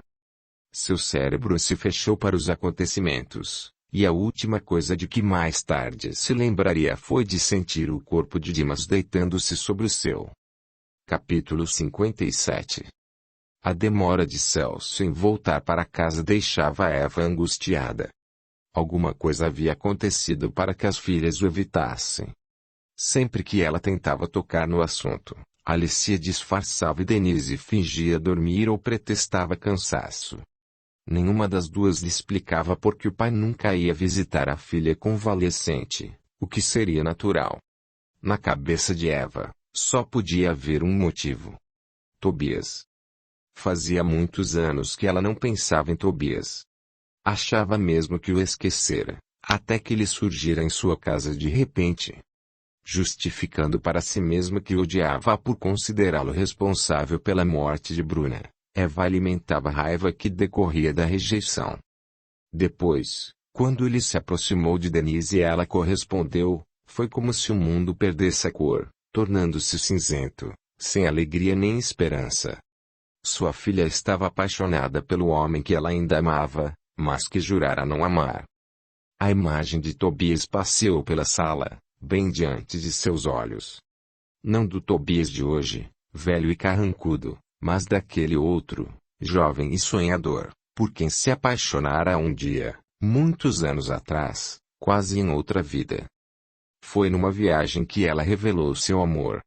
Seu cérebro se fechou para os acontecimentos, e a última coisa de que mais tarde se lembraria foi de sentir o corpo de Dimas deitando-se sobre o seu. Capítulo 57. A demora de Celso em voltar para casa deixava Eva angustiada. Alguma coisa havia acontecido para que as filhas o evitassem. Sempre que ela tentava tocar no assunto, Alicia disfarçava e Denise fingia dormir ou pretextava cansaço. Nenhuma das duas lhe explicava por que o pai nunca ia visitar a filha convalescente, o que seria natural. Na cabeça de Eva, só podia haver um motivo. Tobias. Fazia muitos anos que ela não pensava em Tobias. Achava mesmo que o esquecera, até que ele surgira em sua casa de repente. Justificando para si mesma que odiava por considerá-lo responsável pela morte de Bruna, Eva alimentava a raiva que decorria da rejeição. Depois, quando ele se aproximou de Denise e ela correspondeu, foi como se o mundo perdesse a cor, tornando-se cinzento, sem alegria nem esperança. Sua filha estava apaixonada pelo homem que ela ainda amava, mas que jurara não amar. A imagem de Tobias passeou pela sala, bem diante de seus olhos. Não do Tobias de hoje, velho e carrancudo, mas daquele outro, jovem e sonhador, por quem se apaixonara um dia, muitos anos atrás, quase em outra vida. Foi numa viagem que ela revelou seu amor.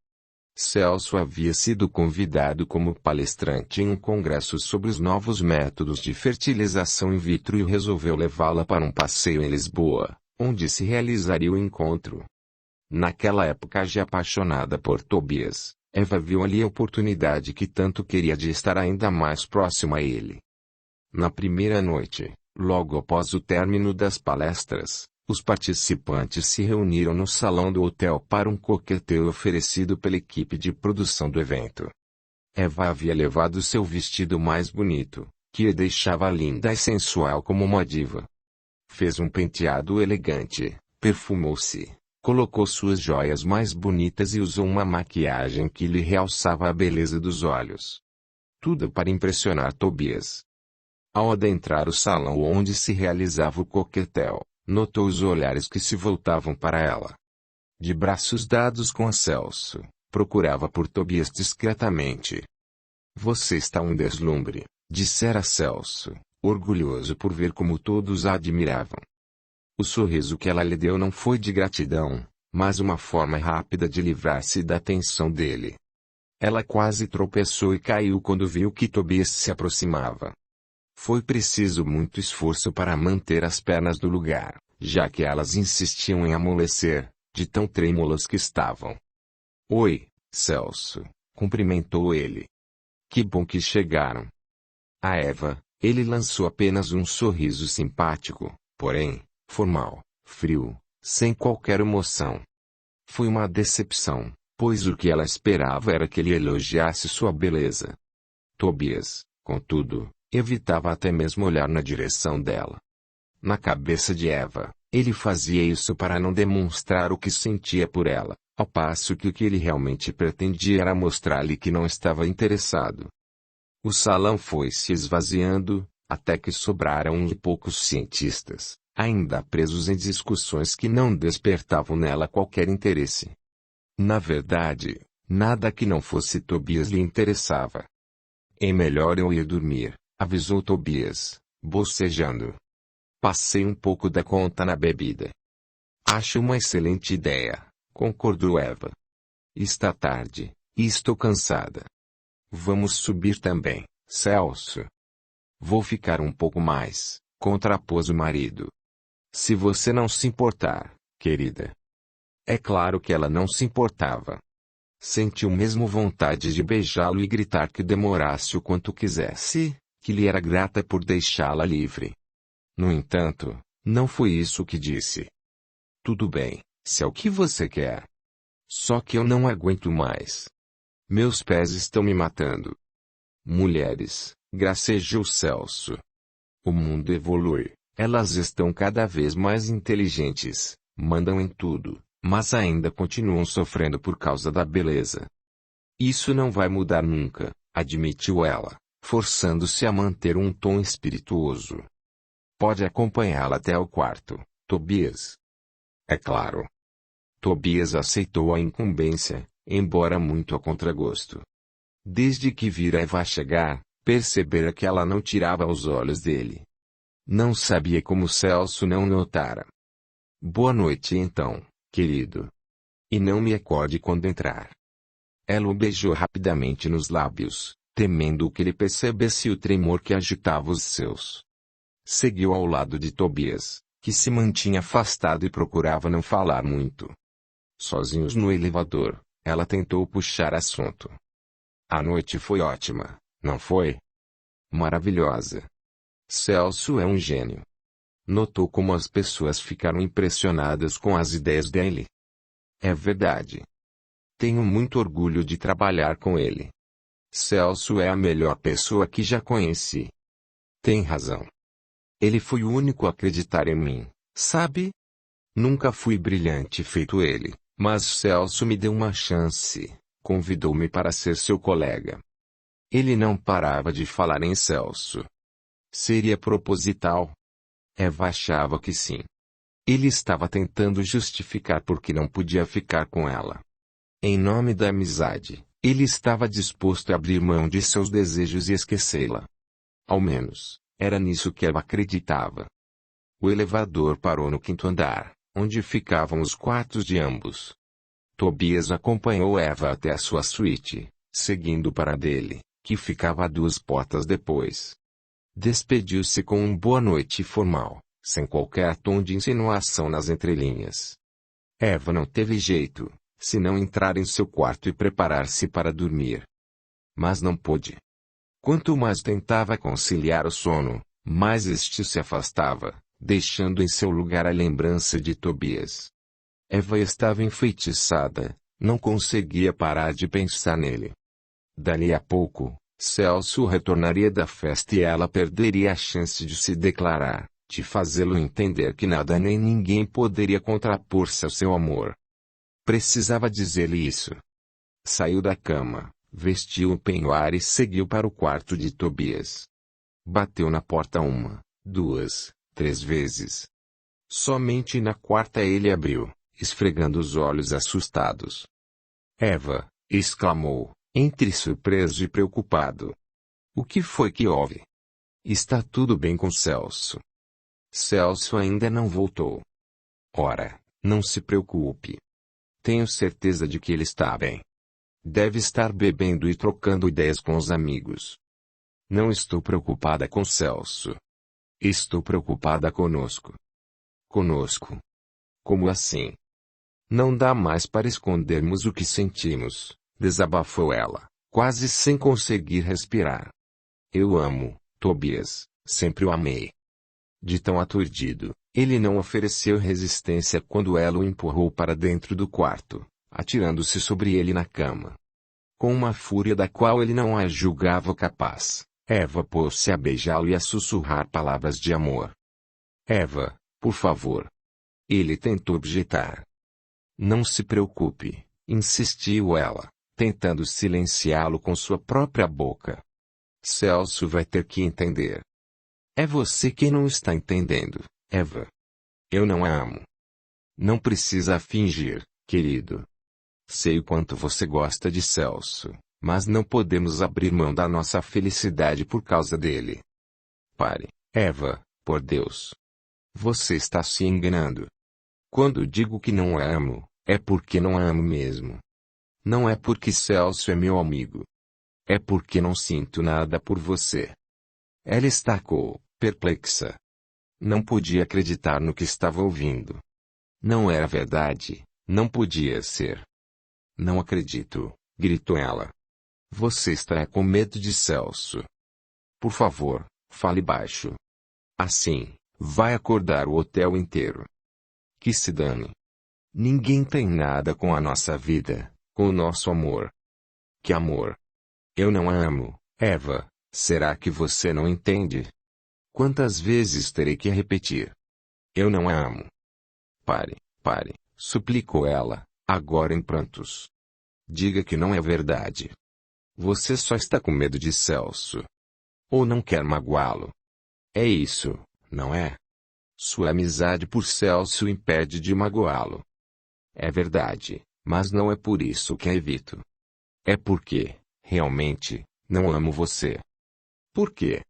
Celso havia sido convidado como palestrante em um congresso sobre os novos métodos de fertilização in vitro e resolveu levá-la para um passeio em Lisboa, onde se realizaria o encontro. Naquela época já apaixonada por Tobias, Eva viu ali a oportunidade que tanto queria de estar ainda mais próxima a ele. Na primeira noite, logo após o término das palestras, os participantes se reuniram no salão do hotel para um coquetel oferecido pela equipe de produção do evento. Eva havia levado seu vestido mais bonito, que a deixava linda e sensual como uma diva. Fez um penteado elegante, perfumou-se, colocou suas joias mais bonitas e usou uma maquiagem que lhe realçava a beleza dos olhos. Tudo para impressionar Tobias. Ao adentrar o salão onde se realizava o coquetel, notou os olhares que se voltavam para ela. De braços dados com Celso, procurava por Tobias discretamente. Você está um deslumbre, dissera Celso, orgulhoso por ver como todos a admiravam. O sorriso que ela lhe deu não foi de gratidão, mas uma forma rápida de livrar-se da atenção dele. Ela quase tropeçou e caiu quando viu que Tobias se aproximava. Foi preciso muito esforço para manter as pernas no lugar, já que elas insistiam em amolecer, de tão trêmulas que estavam. Oi, Celso, cumprimentou ele. Que bom que chegaram. A Eva, ele lançou apenas um sorriso simpático, porém, formal, frio, sem qualquer emoção. Foi uma decepção, pois o que ela esperava era que ele elogiasse sua beleza. Tobias, contudo, evitava até mesmo olhar na direção dela. Na cabeça de Eva, ele fazia isso para não demonstrar o que sentia por ela, ao passo que o que ele realmente pretendia era mostrar-lhe que não estava interessado. O salão foi se esvaziando, até que sobraram poucos cientistas, ainda presos em discussões que não despertavam nela qualquer interesse. Na verdade, nada que não fosse Tobias lhe interessava. É melhor eu ir dormir, avisou Tobias, bocejando. Passei um pouco da conta na bebida. Acho uma excelente ideia, concordou Eva. Está tarde, e estou cansada. Vamos subir também, Celso. Vou ficar um pouco mais, contrapôs o marido. Se você não se importar, querida. É claro que ela não se importava. Sentiu mesmo vontade de beijá-lo e gritar que demorasse o quanto quisesse, que lhe era grata por deixá-la livre. No entanto, não foi isso que disse. Tudo bem, se é o que você quer. Só que eu não aguento mais. Meus pés estão me matando. Mulheres, gracejou Celso. O mundo evolui, elas estão cada vez mais inteligentes, mandam em tudo, mas ainda continuam sofrendo por causa da beleza. Isso não vai mudar nunca, admitiu ela, forçando-se a manter um tom espirituoso. Pode acompanhá-la até o quarto, Tobias. É claro. Tobias aceitou a incumbência, embora muito a contragosto. Desde que vira Eva chegar, percebera que ela não tirava os olhos dele. Não sabia como Celso não notara. Boa noite então, querido. E não me acorde quando entrar. Ela o beijou rapidamente nos lábios, temendo que ele percebesse o tremor que agitava os seus. Seguiu ao lado de Tobias, que se mantinha afastado e procurava não falar muito. Sozinhos no elevador, ela tentou puxar assunto. A noite foi ótima, não foi? Maravilhosa. Celso é um gênio. Notou como as pessoas ficaram impressionadas com as ideias dele. É verdade. Tenho muito orgulho de trabalhar com ele. Celso é a melhor pessoa que já conheci. Tem razão. Ele foi o único a acreditar em mim, sabe? Nunca fui brilhante feito ele, mas Celso me deu uma chance, convidou-me para ser seu colega. Ele não parava de falar em Celso. Seria proposital? Eva achava que sim. Ele estava tentando justificar por que não podia ficar com ela. Em nome da amizade, ele estava disposto a abrir mão de seus desejos e esquecê-la. Ao menos, era nisso que Eva acreditava. O elevador parou no quinto andar, onde ficavam os quartos de ambos. Tobias acompanhou Eva até a sua suíte, seguindo para a dele, que ficava a 2 portas depois. Despediu-se com um boa noite formal, sem qualquer tom de insinuação nas entrelinhas. Eva não teve jeito, senão entrar em seu quarto e preparar-se para dormir. Mas não pôde. Quanto mais tentava conciliar o sono, mais este se afastava, deixando em seu lugar a lembrança de Tobias. Eva estava enfeitiçada, não conseguia parar de pensar nele. Dali a pouco, Celso retornaria da festa e ela perderia a chance de se declarar, de fazê-lo entender que nada nem ninguém poderia contrapor-se ao seu amor. Precisava dizer-lhe isso. Saiu da cama, vestiu o penhoar e seguiu para o quarto de Tobias. Bateu na porta 1, 2, 3 vezes. Somente na quarta ele abriu, esfregando os olhos assustados. Eva, exclamou, entre surpreso e preocupado. O que foi que houve? Está tudo bem com Celso? Celso ainda não voltou. Ora, não se preocupe. Tenho certeza de que ele está bem. Deve estar bebendo e trocando ideias com os amigos. Não estou preocupada com Celso. Estou preocupada conosco. Conosco? Como assim? Não dá mais para escondermos o que sentimos, desabafou ela, quase sem conseguir respirar. Eu amo, Tobias, sempre o amei. De tão aturdido, ele não ofereceu resistência quando ela o empurrou para dentro do quarto, atirando-se sobre ele na cama. Com uma fúria da qual ele não a julgava capaz, Eva pôs-se a beijá-lo e a sussurrar palavras de amor. Eva, por favor. Ele tentou objetar. Não se preocupe, insistiu ela, tentando silenciá-lo com sua própria boca. Celso vai ter que entender. É você quem não está entendendo, Eva. Eu não a amo. Não precisa fingir, querido. Sei o quanto você gosta de Celso, mas não podemos abrir mão da nossa felicidade por causa dele. Pare, Eva, por Deus. Você está se enganando. Quando digo que não a amo, é porque não a amo mesmo. Não é porque Celso é meu amigo. É porque não sinto nada por você. Ela estacou, perplexa. Não podia acreditar no que estava ouvindo. Não era verdade, não podia ser. Não acredito, gritou ela. Você está com medo de Celso. Por favor, fale baixo. Assim, vai acordar o hotel inteiro. Que se dane. Ninguém tem nada com a nossa vida, com o nosso amor. Que amor? Eu não a amo, Eva, será que você não entende? Quantas vezes terei que repetir? Eu não a amo. Pare, suplicou ela, agora em prantos. Diga que não é verdade. Você só está com medo de Celso. Ou não quer magoá-lo. É isso, não é? Sua amizade por Celso impede de magoá-lo. É verdade, mas não é por isso que a evito. É porque, realmente, não amo você. Por quê?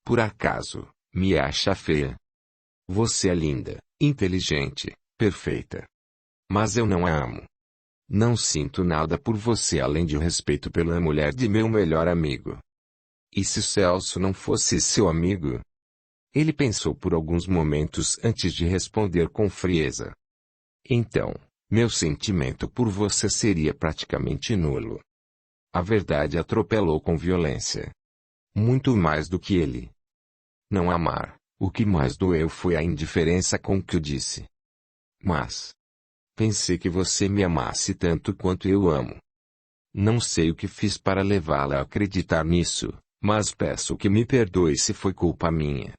Por acaso, me acha feia? Você é linda, inteligente, perfeita. Mas eu não a amo. Não sinto nada por você além de respeito pela mulher de meu melhor amigo. E se Celso não fosse seu amigo? Ele pensou por alguns momentos antes de responder com frieza. Então, meu sentimento por você seria praticamente nulo. A verdade atropelou com violência. Muito mais do que ele. Não amar, o que mais doeu foi a indiferença com que eu disse. Mas pensei que você me amasse tanto quanto eu amo. Não sei o que fiz para levá-la a acreditar nisso, mas peço que me perdoe se foi culpa minha.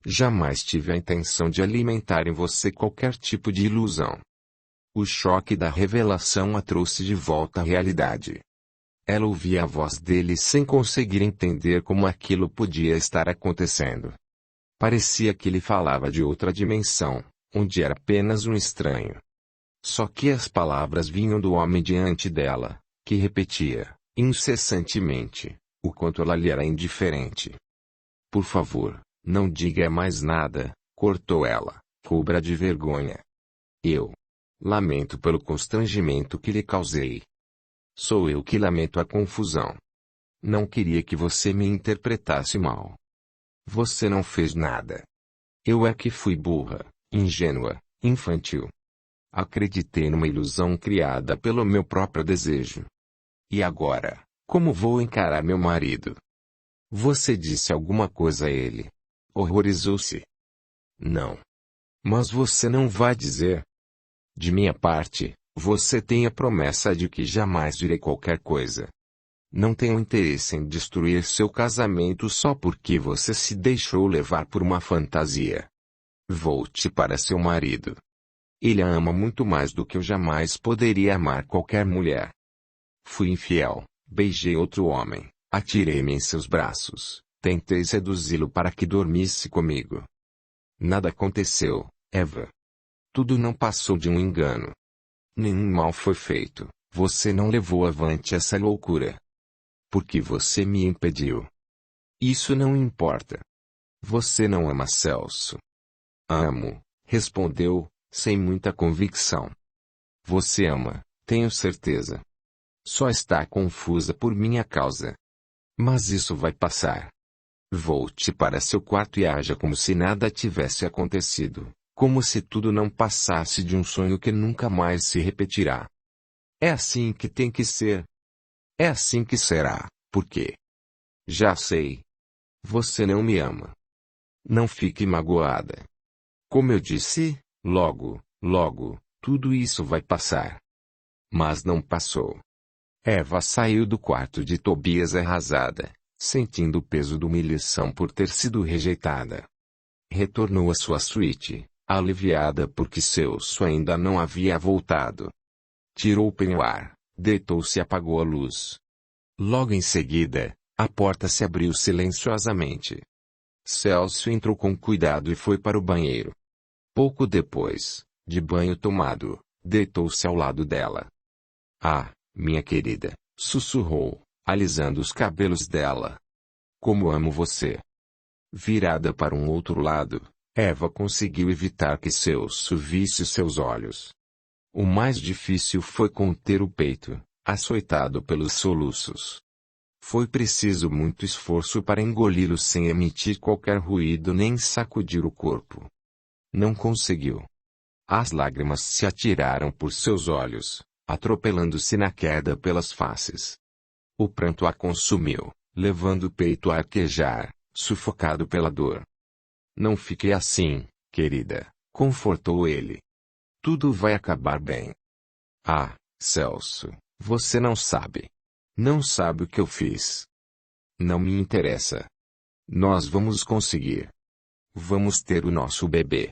Jamais tive a intenção de alimentar em você qualquer tipo de ilusão. O choque da revelação a trouxe de volta à realidade. Ela ouvia a voz dele sem conseguir entender como aquilo podia estar acontecendo. Parecia que ele falava de outra dimensão, onde era apenas um estranho. Só que as palavras vinham do homem diante dela, que repetia, incessantemente, o quanto ela lhe era indiferente. Por favor, não diga mais nada, cortou ela, cubra de vergonha. Eu lamento pelo constrangimento que lhe causei. Sou eu que lamento a confusão. Não queria que você me interpretasse mal. Você não fez nada. Eu é que fui burra, ingênua, infantil. Acreditei numa ilusão criada pelo meu próprio desejo. E agora, como vou encarar meu marido? Você disse alguma coisa a ele? Horrorizou-se. Não. Mas você não vai dizer? De minha parte, você tem a promessa de que jamais direi qualquer coisa. Não tenho interesse em destruir seu casamento só porque você se deixou levar por uma fantasia. Volte para seu marido. Ele a ama muito mais do que eu jamais poderia amar qualquer mulher. Fui infiel, beijei outro homem, atirei-me em seus braços, tentei seduzi-lo para que dormisse comigo. Nada aconteceu, Eva. Tudo não passou de um engano. Nenhum mal foi feito, você não levou avante essa loucura. Porque você me impediu. Isso não importa. Você não ama Celso. Amo, respondeu, sem muita convicção. Você ama, tenho certeza. Só está confusa por minha causa. Mas isso vai passar. Volte para seu quarto e haja como se nada tivesse acontecido, como se tudo não passasse de um sonho que nunca mais se repetirá. É assim que tem que ser. É assim que será, porque já sei. Você não me ama. Não fique magoada. Como eu disse, logo, tudo isso vai passar. Mas não passou. Eva saiu do quarto de Tobias arrasada, sentindo o peso da humilhação por ter sido rejeitada. Retornou à sua suíte, aliviada porque Celso ainda não havia voltado. Tirou o penhoar, deitou-se e apagou a luz. Logo em seguida, a porta se abriu silenciosamente. Celso entrou com cuidado e foi para o banheiro. Pouco depois, de banho tomado, deitou-se ao lado dela. Ah, minha querida, sussurrou, alisando os cabelos dela. Como amo você. Virada para um outro lado, Eva conseguiu evitar que Celso visse seus olhos. O mais difícil foi conter o peito, açoitado pelos soluços. Foi preciso muito esforço para engoli-lo sem emitir qualquer ruído nem sacudir o corpo. Não conseguiu. As lágrimas se atiraram por seus olhos, atropelando-se na queda pelas faces. O pranto a consumiu, levando o peito a arquejar, sufocado pela dor. Não fique assim, querida, confortou ele. Tudo vai acabar bem. Ah, Celso, você não sabe. Não sabe o que eu fiz. Não me interessa. Nós vamos conseguir. Vamos ter o nosso bebê.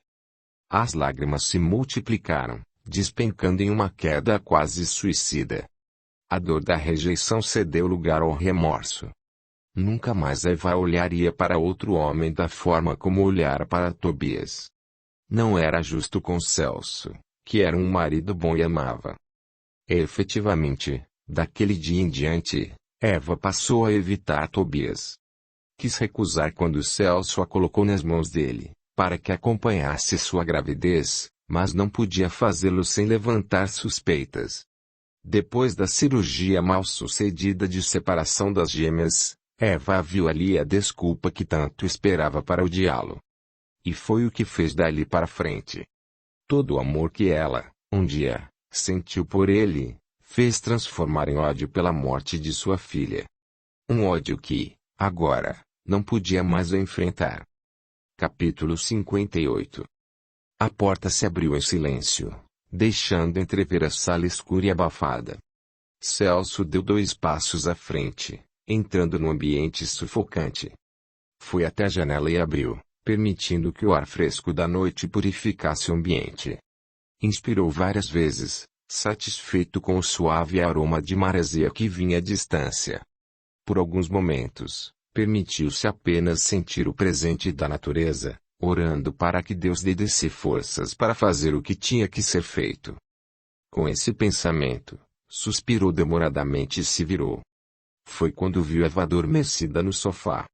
As lágrimas se multiplicaram, despencando em uma queda quase suicida. A dor da rejeição cedeu lugar ao remorso. Nunca mais Eva olharia para outro homem da forma como olhara para Tobias. Não era justo com Celso, que era um marido bom e amava. Efetivamente, daquele dia em diante, Eva passou a evitar Tobias. Quis recusar quando Celso a colocou nas mãos dele, para que acompanhasse sua gravidez, mas não podia fazê-lo sem levantar suspeitas. Depois da cirurgia mal-sucedida de separação das gêmeas, Eva viu ali a desculpa que tanto esperava para odiá-lo. E foi o que fez dali para frente. Todo o amor que ela, um dia, sentiu por ele, fez transformar em ódio pela morte de sua filha. Um ódio que, agora, não podia mais enfrentar. Capítulo 58. A porta se abriu em silêncio, deixando entrever a sala escura e abafada. Celso deu 2 passos à frente, entrando no ambiente sufocante. Foi até a janela e abriu, permitindo que o ar fresco da noite purificasse o ambiente. Inspirou várias vezes, satisfeito com o suave aroma de maresia que vinha à distância. Por alguns momentos, permitiu-se apenas sentir o presente da natureza, orando para que Deus lhe desse forças para fazer o que tinha que ser feito. Com esse pensamento, suspirou demoradamente e se virou. Foi quando viu Eva adormecida no sofá.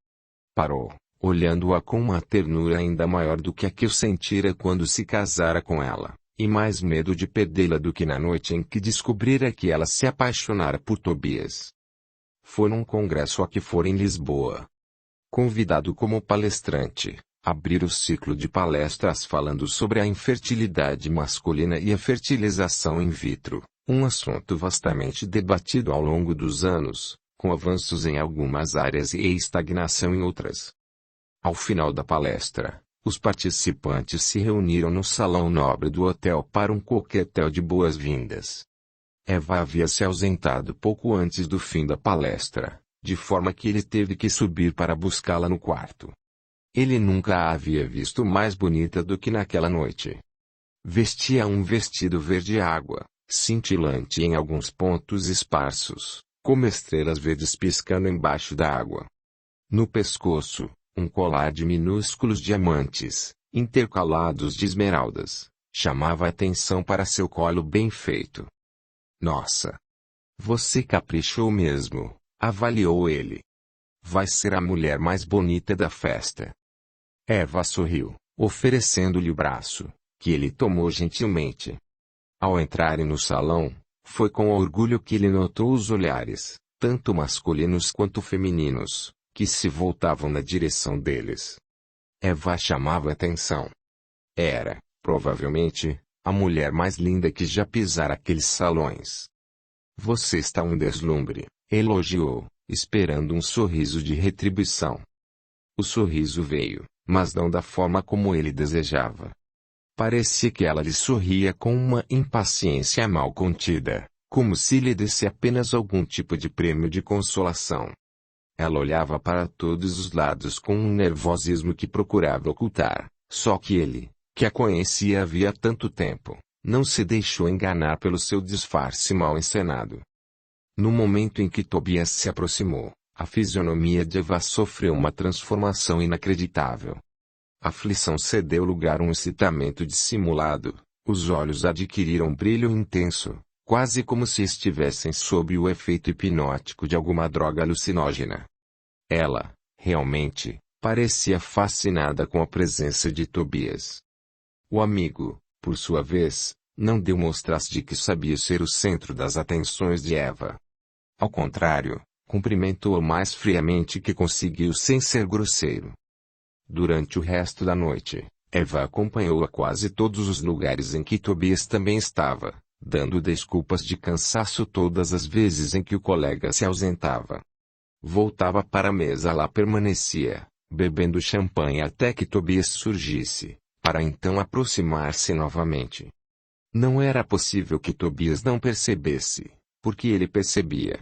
Parou, olhando-a com uma ternura ainda maior do que a que eu sentira quando se casara com ela, e mais medo de perdê-la do que na noite em que descobrira que ela se apaixonara por Tobias. Foi num congresso a que fora em Lisboa. Convidado como palestrante, abrira o ciclo de palestras falando sobre a infertilidade masculina e a fertilização in vitro, um assunto vastamente debatido ao longo dos anos, com avanços em algumas áreas e estagnação em outras. Ao final da palestra, os participantes se reuniram no salão nobre do hotel para um coquetel de boas-vindas. Eva havia se ausentado pouco antes do fim da palestra, de forma que ele teve que subir para buscá-la no quarto. Ele nunca a havia visto mais bonita do que naquela noite. Vestia um vestido verde-água, cintilante em alguns pontos esparsos, como estrelas verdes piscando embaixo da água. No pescoço, um colar de minúsculos diamantes, intercalados de esmeraldas, chamava a atenção para seu colo bem feito. Nossa! Você caprichou mesmo, avaliou ele. Vai ser a mulher mais bonita da festa. Eva sorriu, oferecendo-lhe o braço, que ele tomou gentilmente. Ao entrarem no salão, foi com orgulho que ele notou os olhares, tanto masculinos quanto femininos, que se voltavam na direção deles. Eva chamava atenção. Era, provavelmente, a mulher mais linda que já pisara aqueles salões. Você está um deslumbre, elogiou, esperando um sorriso de retribuição. O sorriso veio, mas não da forma como ele desejava. Parecia que ela lhe sorria com uma impaciência mal contida, como se lhe desse apenas algum tipo de prêmio de consolação. Ela olhava para todos os lados com um nervosismo que procurava ocultar, só que ele, que a conhecia havia tanto tempo, não se deixou enganar pelo seu disfarce mal encenado. No momento em que Tobias se aproximou, A fisionomia de Eva sofreu uma transformação inacreditável. A aflição cedeu lugar a um excitamento dissimulado, os olhos adquiriram um brilho intenso, quase como se estivessem sob o efeito hipnótico de alguma droga alucinógena. Ela, realmente, parecia fascinada com a presença de Tobias. O amigo, por sua vez, não deu mostras de que sabia ser o centro das atenções de Eva. Ao contrário, cumprimentou-a mais friamente que conseguiu sem ser grosseiro. Durante o resto da noite, Eva acompanhou-a quase todos os lugares em que Tobias também estava, dando desculpas de cansaço todas as vezes em que o colega se ausentava. Voltava para a mesa, lá permanecia, bebendo champanhe até que Tobias surgisse, para então aproximar-se novamente. Não era possível que Tobias não percebesse, porque ele percebia.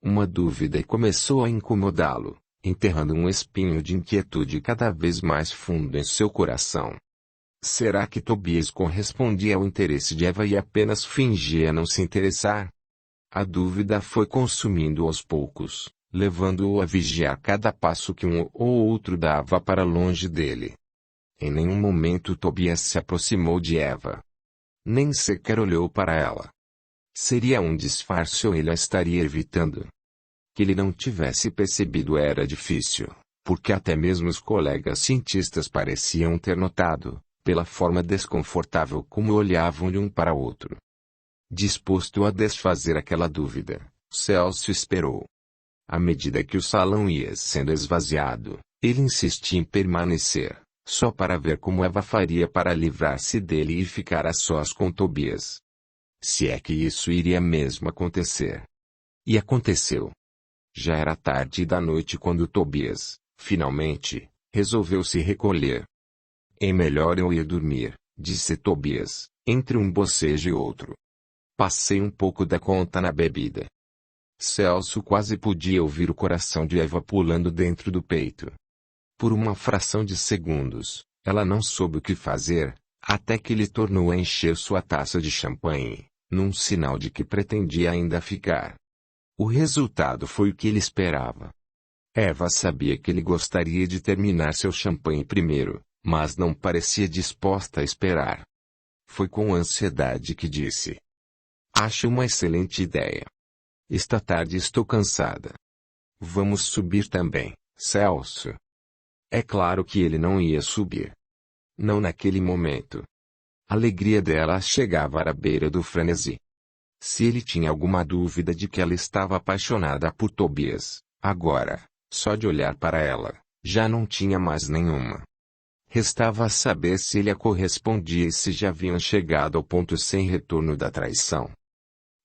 Uma dúvida começou a incomodá-lo, enterrando um espinho de inquietude cada vez mais fundo em seu coração. Será que Tobias correspondia ao interesse de Eva e apenas fingia não se interessar? A dúvida foi consumindo aos poucos, levando-o a vigiar cada passo que um ou outro dava para longe dele. Em nenhum momento Tobias se aproximou de Eva. Nem sequer olhou para ela. Seria um disfarce ou ele a estaria evitando? Que ele não tivesse percebido era difícil, porque até mesmo os colegas cientistas pareciam ter notado, pela forma desconfortável como olhavam de um para outro. Disposto a desfazer aquela dúvida, Celso esperou. À medida que o salão ia sendo esvaziado, ele insistia em permanecer, só para ver como Eva faria para livrar-se dele e ficar a sós com Tobias. Se é que isso iria mesmo acontecer. E aconteceu. Já era tarde da noite quando Tobias, finalmente, resolveu se recolher. É melhor eu ir dormir, disse Tobias, entre um bocejo e outro. Passei um pouco da conta na bebida. Celso quase podia ouvir o coração de Eva pulando dentro do peito. Por uma fração de segundos, ela não soube o que fazer, até que ele tornou a encher sua taça de champanhe, num sinal de que pretendia ainda ficar. O resultado foi o que ele esperava. Eva sabia que ele gostaria de terminar seu champanhe primeiro, mas não parecia disposta a esperar. Foi com ansiedade que disse: "Acho uma excelente ideia. Esta tarde estou cansada. Vamos subir também, Celso." É claro que ele não ia subir. Não naquele momento. A alegria dela chegava à beira do frenesi. Se ele tinha alguma dúvida de que ela estava apaixonada por Tobias, agora, só de olhar para ela, já não tinha mais nenhuma. Restava saber se ele a correspondia e se já haviam chegado ao ponto sem retorno da traição.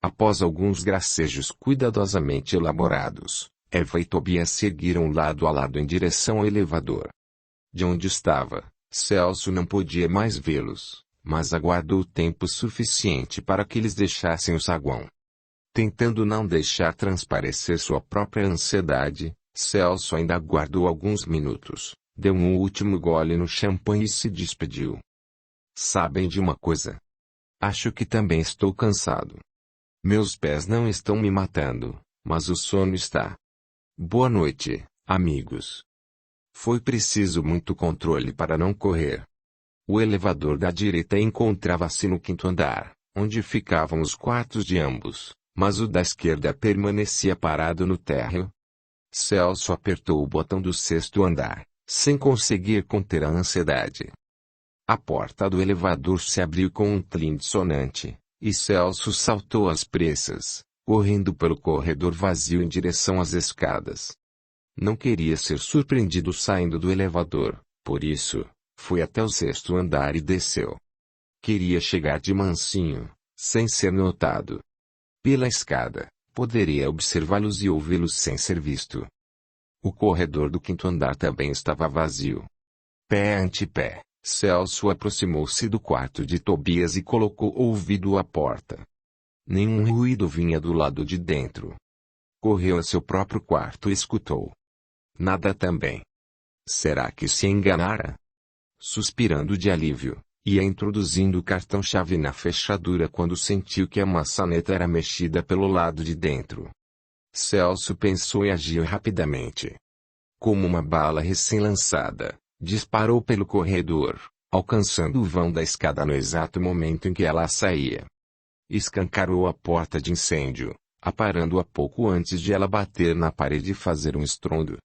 Após alguns gracejos cuidadosamente elaborados, Eva e Tobias seguiram lado a lado em direção ao elevador. De onde estava, Celso não podia mais vê-los, mas aguardou tempo suficiente para que eles deixassem o saguão. Tentando não deixar transparecer sua própria ansiedade, Celso ainda aguardou alguns minutos, deu um último gole no champanhe e se despediu. "Sabem de uma coisa? Acho que também estou cansado. Meus pés não estão me matando, mas o sono está. Boa noite, amigos." Foi preciso muito controle para não correr. O elevador da direita encontrava-se no 5º andar, onde ficavam os quartos de ambos, mas o da esquerda permanecia parado no térreo. Celso apertou o botão do 6º andar, sem conseguir conter a ansiedade. A porta do elevador se abriu com um tlim dissonante, e Celso saltou às pressas, correndo pelo corredor vazio em direção às escadas. Não queria ser surpreendido saindo do elevador, por isso, foi até o 6º andar e desceu. Queria chegar de mansinho, sem ser notado. Pela escada, poderia observá-los e ouvi-los sem ser visto. O corredor do 5º andar também estava vazio. Pé ante pé, Celso aproximou-se do quarto de Tobias e colocou o ouvido à porta. Nenhum ruído vinha do lado de dentro. Correu a seu próprio quarto e escutou. Nada também. Será que se enganara? Suspirando de alívio, ia introduzindo o cartão-chave na fechadura quando sentiu que a maçaneta era mexida pelo lado de dentro. Celso pensou e agiu rapidamente. Como uma bala recém-lançada, disparou pelo corredor, alcançando o vão da escada no exato momento em que ela saía. Escancarou a porta de incêndio, aparando-a pouco antes de ela bater na parede e fazer um estrondo.